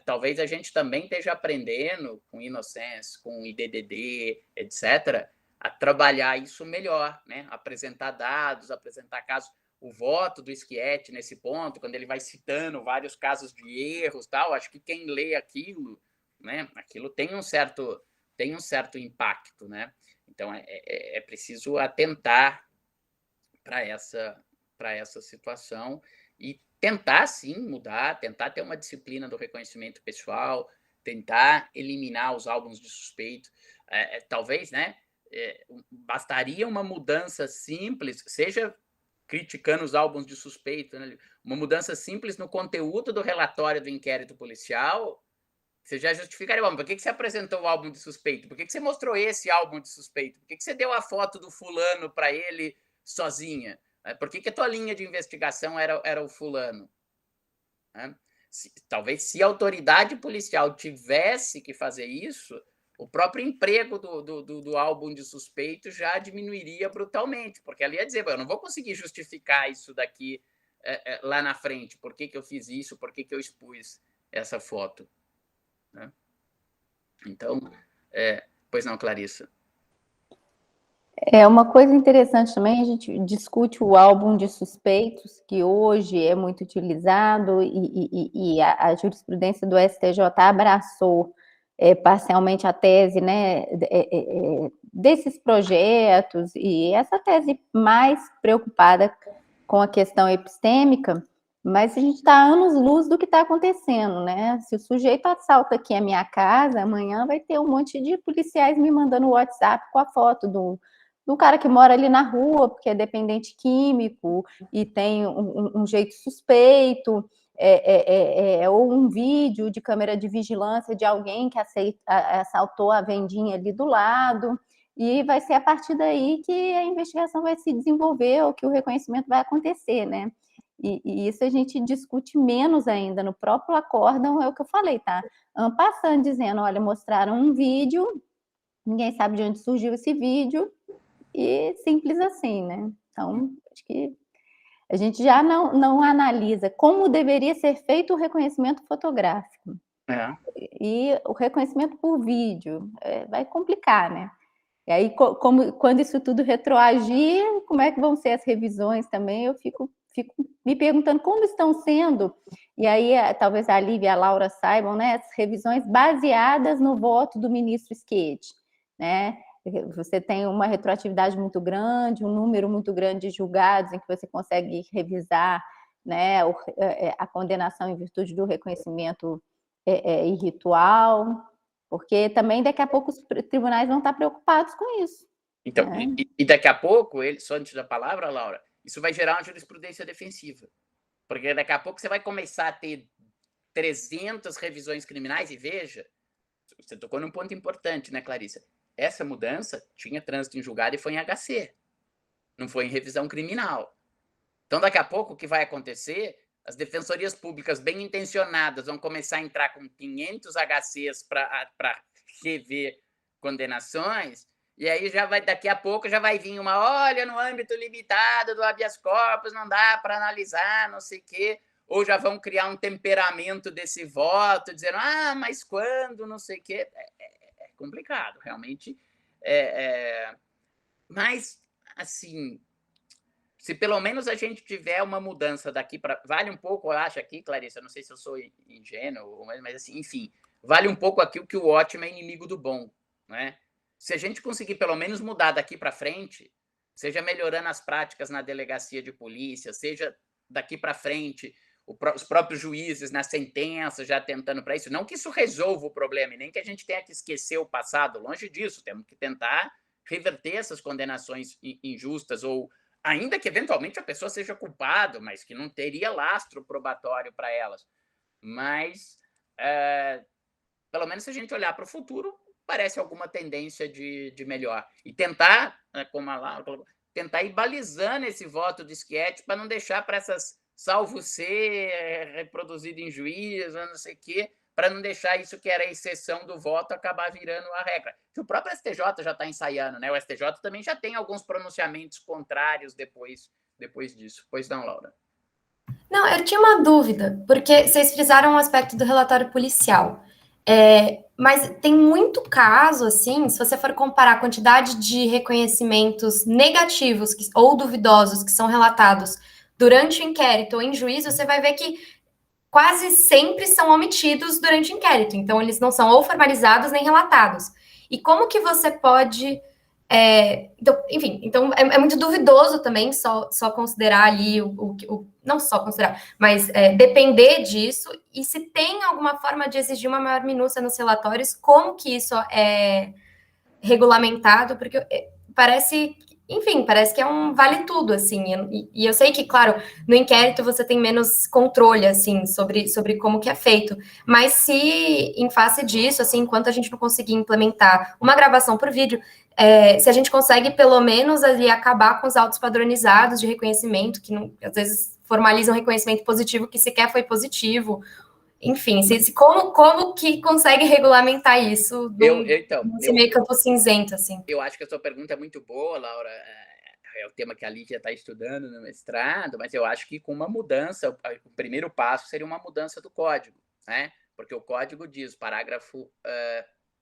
A: talvez a gente também esteja aprendendo com Innocence, com IDDD, etc., a trabalhar isso melhor, né? Apresentar dados, apresentar casos. O voto do Schietti nesse ponto, quando ele vai citando vários casos de erros, tal, acho que quem lê aquilo, né, aquilo tem um certo impacto, né? Então, é preciso atentar para essa situação e tentar, sim, mudar, tentar ter uma disciplina do reconhecimento pessoal, tentar eliminar os álbuns de suspeito. Talvez, né, bastaria uma mudança simples, seja criticando os álbuns de suspeito, né, uma mudança simples no conteúdo do relatório do inquérito policial. Você já justificaria, por que você apresentou o álbum de suspeito? Por que você mostrou esse álbum de suspeito? Por que você deu a foto do fulano para ele sozinha? Por que a tua linha de investigação era o fulano? Talvez se a autoridade policial tivesse que fazer isso, o próprio emprego do álbum de suspeitos já diminuiria brutalmente, porque ela ia dizer, eu não vou conseguir justificar isso daqui lá na frente, por que eu fiz isso, por que eu expus essa foto. Né? Então, pois não, Clarissa?
D: Uma coisa interessante também, a gente discute o álbum de suspeitos, que hoje é muito utilizado, e a jurisprudência do STJ abraçou parcialmente a tese, né, desses projetos, e essa tese mais preocupada com a questão epistêmica, mas a gente está anos-luz do que está acontecendo, né? Se o sujeito assalta aqui a minha casa, amanhã vai ter um monte de policiais me mandando WhatsApp com a foto do cara que mora ali na rua, porque é dependente químico e tem um jeito suspeito, ou um vídeo de câmera de vigilância de alguém que assaltou a vendinha ali do lado, e vai ser a partir daí que a investigação vai se desenvolver, ou que o reconhecimento vai acontecer, né? E isso a gente discute menos ainda. No próprio acórdão é o que eu falei, tá? Passando dizendo, olha, mostraram um vídeo, ninguém sabe de onde surgiu esse vídeo, e simples assim, né? Então, acho que a gente já não analisa como deveria ser feito o reconhecimento fotográfico. E o reconhecimento por vídeo vai complicar, né? E aí, quando isso tudo retroagir, como é que vão ser as revisões também? Eu fico me perguntando como estão sendo, e aí talvez a Lívia e a Laura saibam, né? As revisões baseadas no voto do ministro Schietti, né? Você tem uma retroatividade muito grande, um número muito grande de julgados em que você consegue revisar, né, a condenação em virtude do reconhecimento irritual, porque também daqui a pouco os tribunais vão estar preocupados com isso.
A: Então, né? E daqui a pouco, só antes da palavra, Laura, isso vai gerar uma jurisprudência defensiva, porque daqui a pouco você vai começar a ter 300 revisões criminais, e veja, você tocou num ponto importante, né, Clarissa? Essa mudança tinha trânsito em julgado e foi em HC, não foi em revisão criminal. Então, daqui a pouco, o que vai acontecer? As defensorias públicas bem intencionadas vão começar a entrar com 500 HCs para rever condenações, e aí daqui a pouco já vai vir olha, no âmbito limitado do habeas corpus não dá para analisar, não sei o quê, ou já vão criar um temperamento desse voto, dizendo, mas quando, não sei o quê. É complicado, realmente. Mas, assim, se pelo menos a gente tiver uma mudança daqui para... Vale um pouco, eu acho aqui, Clarissa, não sei se eu sou ingênuo, mas assim, enfim, vale um pouco aqui o que o ótimo é inimigo do bom, né? Se a gente conseguir pelo menos mudar daqui para frente, seja melhorando as práticas na delegacia de polícia, seja daqui para frente os próprios juízes na sentença já tentando para isso, não que isso resolva o problema, e nem que a gente tenha que esquecer o passado, longe disso, temos que tentar reverter essas condenações injustas, ou ainda que eventualmente a pessoa seja culpada, mas que não teria lastro probatório para elas. Mas, pelo menos se a gente olhar para o futuro, parece alguma tendência de melhor. E tentar, como a Laura colocou, tentar ir balizando esse voto de Schietti para não deixar para essas salvo ser reproduzido em juízo, não sei o quê, para não deixar isso que era a exceção do voto acabar virando a regra. Que o próprio STJ já está ensaiando, né? O STJ também já tem alguns pronunciamentos contrários depois disso. Pois não, Laura?
C: Não, eu tinha uma dúvida, porque vocês frisaram um aspecto do relatório policial. Mas tem muito caso, assim, se você for comparar a quantidade de reconhecimentos negativos ou duvidosos que são relatados durante o inquérito ou em juízo, você vai ver que quase sempre são omitidos durante o inquérito. Então, eles não são ou formalizados nem relatados. E como que você pode... Então é muito duvidoso também só considerar ali não só considerar, mas depender disso, e se tem alguma forma de exigir uma maior minúcia nos relatórios, como que isso é regulamentado, porque parece enfim, parece que é um vale tudo, assim, e eu sei que, claro, no inquérito você tem menos controle, assim, sobre como que é feito, mas se, em face disso, assim, enquanto a gente não conseguir implementar uma gravação por vídeo, se a gente consegue, pelo menos, ali, acabar com os autos padronizados de reconhecimento, que não, às vezes formalizam reconhecimento positivo que sequer foi positivo, enfim, como que consegue regulamentar isso nesse meio campo cinzento, assim?
A: Eu acho que a sua pergunta é muito boa, Laura. É o tema que a Lívia está estudando no mestrado, mas eu acho que com uma mudança, o primeiro passo seria uma mudança do código, né? Porque o código diz, parágrafo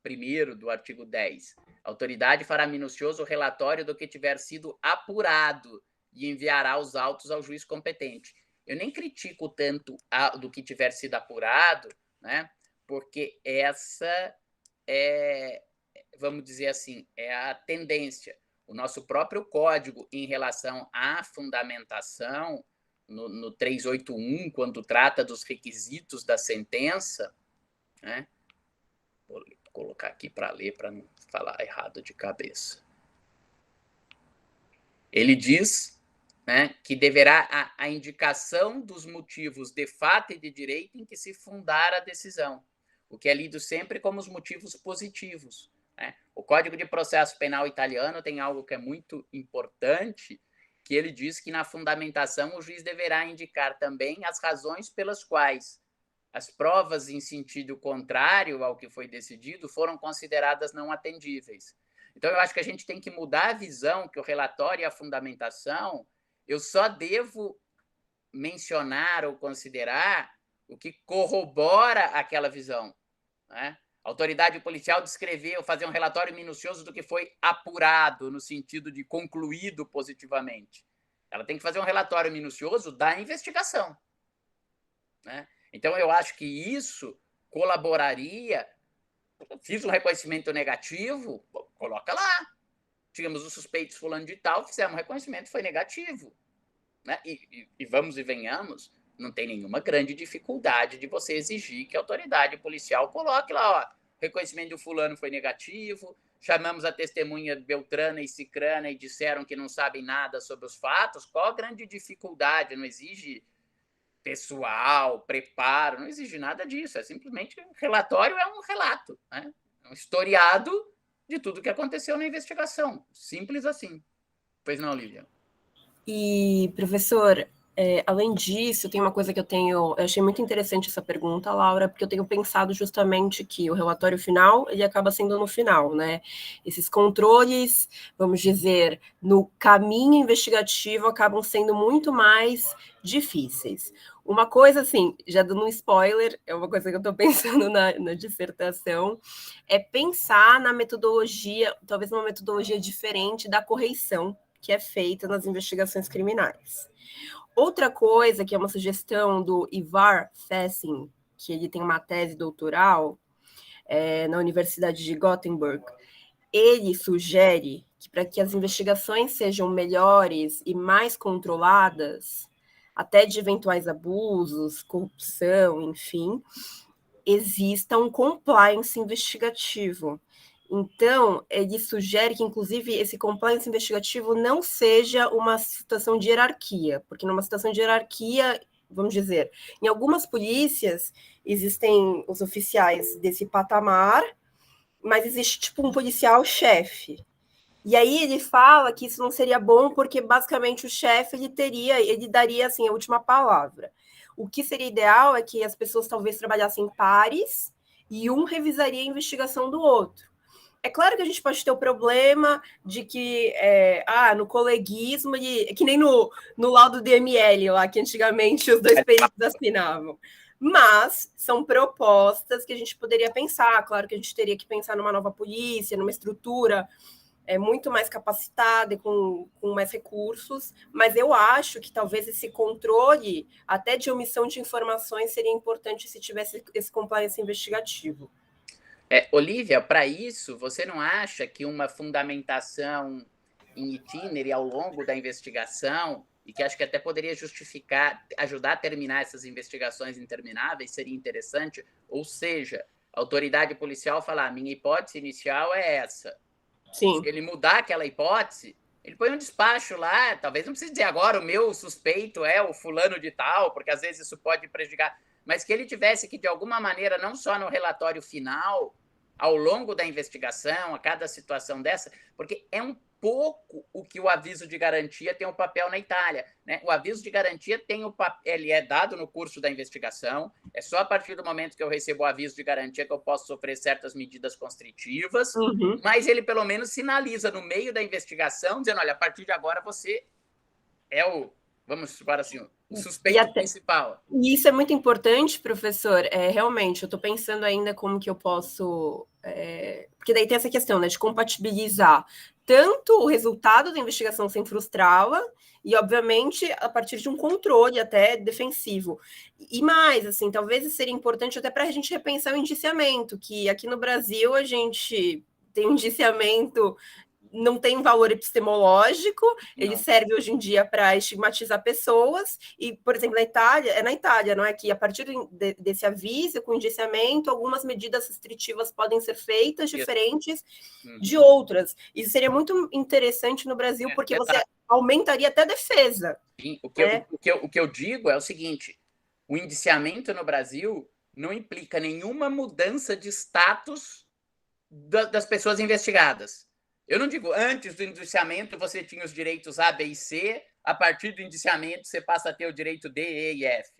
A: 1º do artigo 10, a autoridade fará minucioso relatório do que tiver sido apurado e enviará os autos ao juiz competente. Eu nem critico tanto do que tiver sido apurado, né? Porque essa vamos dizer assim, é a tendência. O nosso próprio código em relação à fundamentação, no 381, quando trata dos requisitos da sentença, né? Vou colocar aqui para ler, para não falar errado de cabeça. Ele diz, né, que deverá a indicação dos motivos de fato e de direito em que se fundar a decisão, o que é lido sempre como os motivos positivos. O Código de Processo Penal italiano tem algo que é muito importante, que ele diz que na fundamentação o juiz deverá indicar também as razões pelas quais as provas em sentido contrário ao que foi decidido foram consideradas não atendíveis. Então, eu acho que a gente tem que mudar a visão que o relatório e a fundamentação, eu só devo mencionar ou considerar o que corrobora aquela visão, né? A autoridade policial descreveu, fazer um relatório minucioso do que foi apurado, no sentido de concluído positivamente. Ela tem que fazer um relatório minucioso da investigação, né? Então, eu acho que isso colaboraria. Fiz um reconhecimento negativo, coloca lá. Tínhamos os suspeitos fulano de tal, fizemos um reconhecimento, foi negativo, né? E vamos e venhamos, não tem nenhuma grande dificuldade de você exigir que a autoridade policial coloque lá, ó, reconhecimento do fulano foi negativo, chamamos a testemunha Beltrana e Cicrana e disseram que não sabem nada sobre os fatos. Qual a grande dificuldade? Não exige pessoal, preparo, não exige nada disso, é simplesmente relatório, é um relato, né? É um historiado de tudo que aconteceu na investigação, simples assim. Pois não, Lívia?
B: E, professor, além disso, tem uma coisa que eu achei muito interessante essa pergunta, Laura, porque eu tenho pensado justamente que o relatório final, ele acaba sendo no final, né? Esses controles, vamos dizer, no caminho investigativo, acabam sendo muito mais difíceis. Uma coisa, assim, já dando um spoiler, é uma coisa que eu estou pensando na dissertação, é pensar na metodologia, talvez uma metodologia diferente da correição que é feita nas investigações criminais. Outra coisa, que é uma sugestão do Ivar Fessin, que ele tem uma tese doutoral na Universidade de Gothenburg, ele sugere que para que as investigações sejam melhores e mais controladas, até de eventuais abusos, corrupção, enfim, exista um compliance investigativo. Então, ele sugere que, inclusive, esse compliance investigativo não seja uma situação de hierarquia, porque numa situação de hierarquia, vamos dizer, em algumas polícias existem os oficiais desse patamar, mas existe tipo um policial-chefe. E aí ele fala que isso não seria bom porque basicamente o chefe ele daria assim a última palavra. O que seria ideal é que as pessoas talvez trabalhassem pares e um revisaria a investigação do outro. É claro que a gente pode ter o problema de que no coleguismo, que nem no laudo DML lá, que antigamente os dois peritos assinavam. Mas são propostas que a gente poderia pensar. Claro que a gente teria que pensar numa nova polícia, numa estrutura muito mais capacitada e com mais recursos, mas eu acho que talvez esse controle, até de omissão de informações, seria importante se tivesse esse compliance investigativo.
A: Olívia, para isso, você não acha que uma fundamentação em itinerário ao longo da investigação, e que acho que até poderia ajudar a terminar essas investigações intermináveis, seria interessante? Ou seja, a autoridade policial falar, minha hipótese inicial é essa.
B: Sim.
A: Se ele mudar aquela hipótese, Ele põe um despacho lá, talvez não precise dizer agora o meu suspeito é o fulano de tal, porque às vezes isso pode prejudicar, mas que ele tivesse que, de alguma maneira, não só no relatório final, ao longo da investigação, a cada situação dessa, porque é um pouco o que o aviso de garantia tem um papel na Itália, né? O aviso de garantia tem o papel, ele é dado no curso da investigação, é só a partir do momento que eu recebo o aviso de garantia que eu posso sofrer certas medidas constritivas, mas ele pelo menos sinaliza no meio da investigação, dizendo, olha, a partir de agora você é o, vamos supor assim, o suspeito principal.
B: E isso é muito importante, professor. Realmente, eu estou pensando ainda como que eu posso... porque daí tem essa questão, né, de compatibilizar tanto o resultado da investigação sem frustrá-la e, obviamente, a partir de um controle até defensivo. E mais, assim, talvez seria importante até para a gente repensar o indiciamento, que aqui no Brasil a gente tem um indiciamento... não tem valor epistemológico, ele serve hoje em dia para estigmatizar pessoas, e, por exemplo, na Itália, não é que a partir desse aviso, com indiciamento, algumas medidas restritivas podem ser feitas diferentes de outras. Isso seria muito interessante no Brasil, porque você aumentaria até a defesa.
A: Sim, o que eu digo é o seguinte, o indiciamento no Brasil não implica nenhuma mudança de status das pessoas investigadas. Eu não digo, antes do indiciamento você tinha os direitos A, B e C, a partir do indiciamento você passa a ter o direito D, E e F.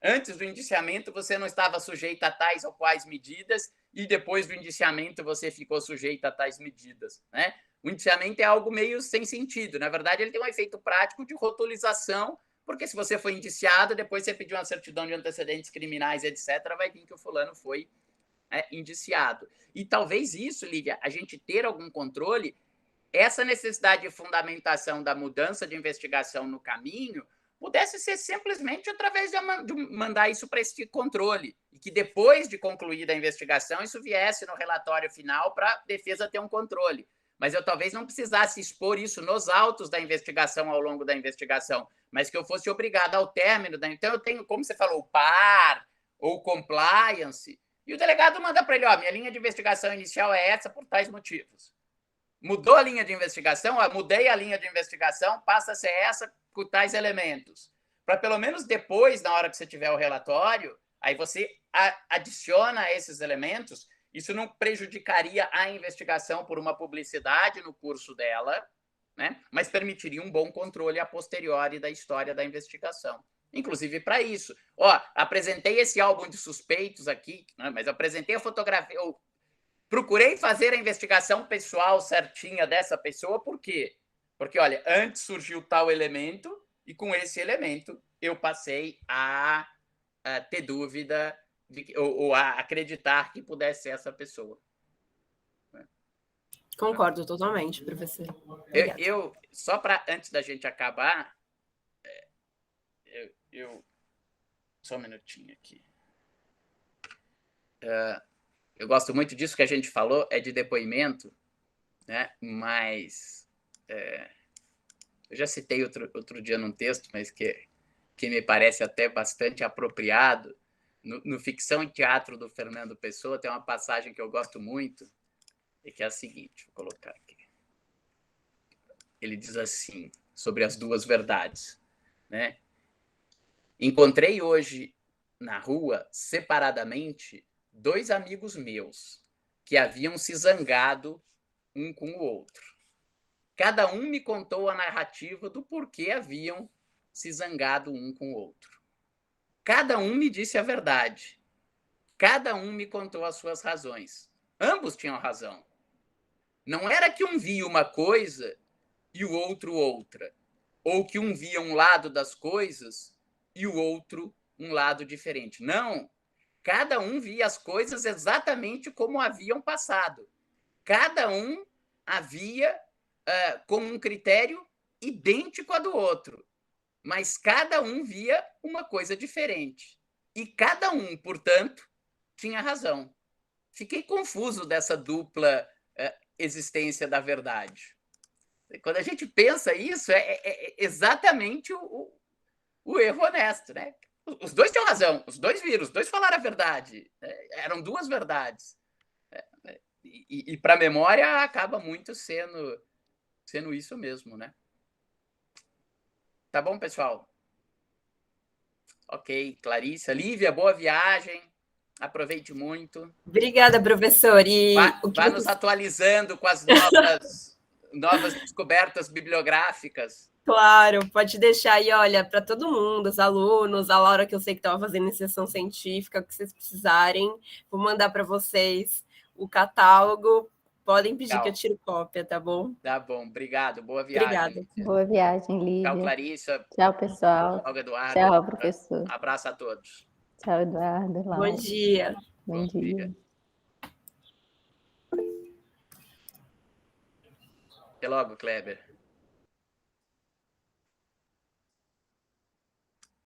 A: Antes do indiciamento você não estava sujeito a tais ou quais medidas e depois do indiciamento você ficou sujeito a tais medidas, né? O indiciamento é algo meio sem sentido. Na verdade, ele tem um efeito prático de rotulização, porque se você foi indiciado, depois você pediu uma certidão de antecedentes criminais, etc., vai vir que o fulano foi indiciado. E talvez isso, Lívia, a gente ter algum controle, essa necessidade de fundamentação da mudança de investigação no caminho pudesse ser simplesmente através de mandar isso para esse controle, e que depois de concluída a investigação, isso viesse no relatório final para a defesa ter um controle. Mas eu talvez não precisasse expor isso nos autos da investigação ao longo da investigação, mas que eu fosse obrigado ao término da... Então, eu tenho, como você falou, par ou compliance, e o delegado manda para ele, minha linha de investigação inicial é essa por tais motivos. Mudou a linha de investigação, mudei a linha de investigação, passa a ser essa por tais elementos. Para pelo menos depois, na hora que você tiver o relatório, aí você adiciona esses elementos, isso não prejudicaria a investigação por uma publicidade no curso dela, né? Mas permitiria um bom controle a posteriori da história da investigação. Inclusive para isso. Apresentei esse álbum de suspeitos aqui, né? Mas apresentei a fotografia, eu procurei fazer a investigação pessoal certinha dessa pessoa, por quê? Porque, olha, antes surgiu tal elemento e com esse elemento eu passei a ter dúvida ou a acreditar que pudesse ser essa pessoa.
B: Concordo totalmente, professor.
A: Eu só para, antes da gente acabar, só um minutinho aqui. Eu gosto muito disso que a gente falou, é de depoimento, né? Mas eu já citei outro dia num texto, mas que me parece até bastante apropriado. No Ficção e Teatro do Fernando Pessoa, tem uma passagem que eu gosto muito, e que é a seguinte, vou colocar aqui. Ele diz assim, sobre as duas verdades, né? Encontrei hoje na rua, separadamente, 2 amigos meus que haviam se zangado um com o outro. Cada um me contou a narrativa do porquê haviam se zangado um com o outro. Cada um me disse a verdade. Cada um me contou as suas razões. Ambos tinham razão. Não era que um via uma coisa e o outro outra, ou que um via um lado das coisas e o outro um lado diferente. Não. Cada um via as coisas exatamente como haviam passado. Cada um havia com um critério idêntico ao do outro, mas cada um via uma coisa diferente. E cada um, portanto, tinha razão. Fiquei confuso dessa dupla existência da verdade. Quando a gente pensa isso, é exatamente o erro honesto, né? Os dois tinham razão, os dois viram, os dois falaram a verdade. Eram duas verdades. E para a memória acaba muito sendo sendo isso mesmo, né? Tá bom, pessoal? Ok, Clarissa. Lívia, boa viagem. Aproveite muito.
B: Obrigada, professor. E
A: vá nos atualizando com as novas descobertas bibliográficas.
B: Claro, pode deixar aí, olha, para todo mundo, os alunos, a Laura, que eu sei que estava fazendo iniciação científica, o que vocês precisarem, vou mandar para vocês o catálogo. Podem pedir
A: Tchau.
B: que eu tiro cópia, tá bom?
A: Tá bom, obrigado. Boa viagem.
B: Obrigada.
D: Boa viagem, Lívia.
A: Tchau, Clarissa.
D: Tchau, pessoal.
A: Tchau, Eduardo.
D: Tchau, professor.
A: Abraço a todos.
D: Tchau, Eduardo. Laura.
B: Bom dia.
D: Bom dia.
A: Até logo, Kleber.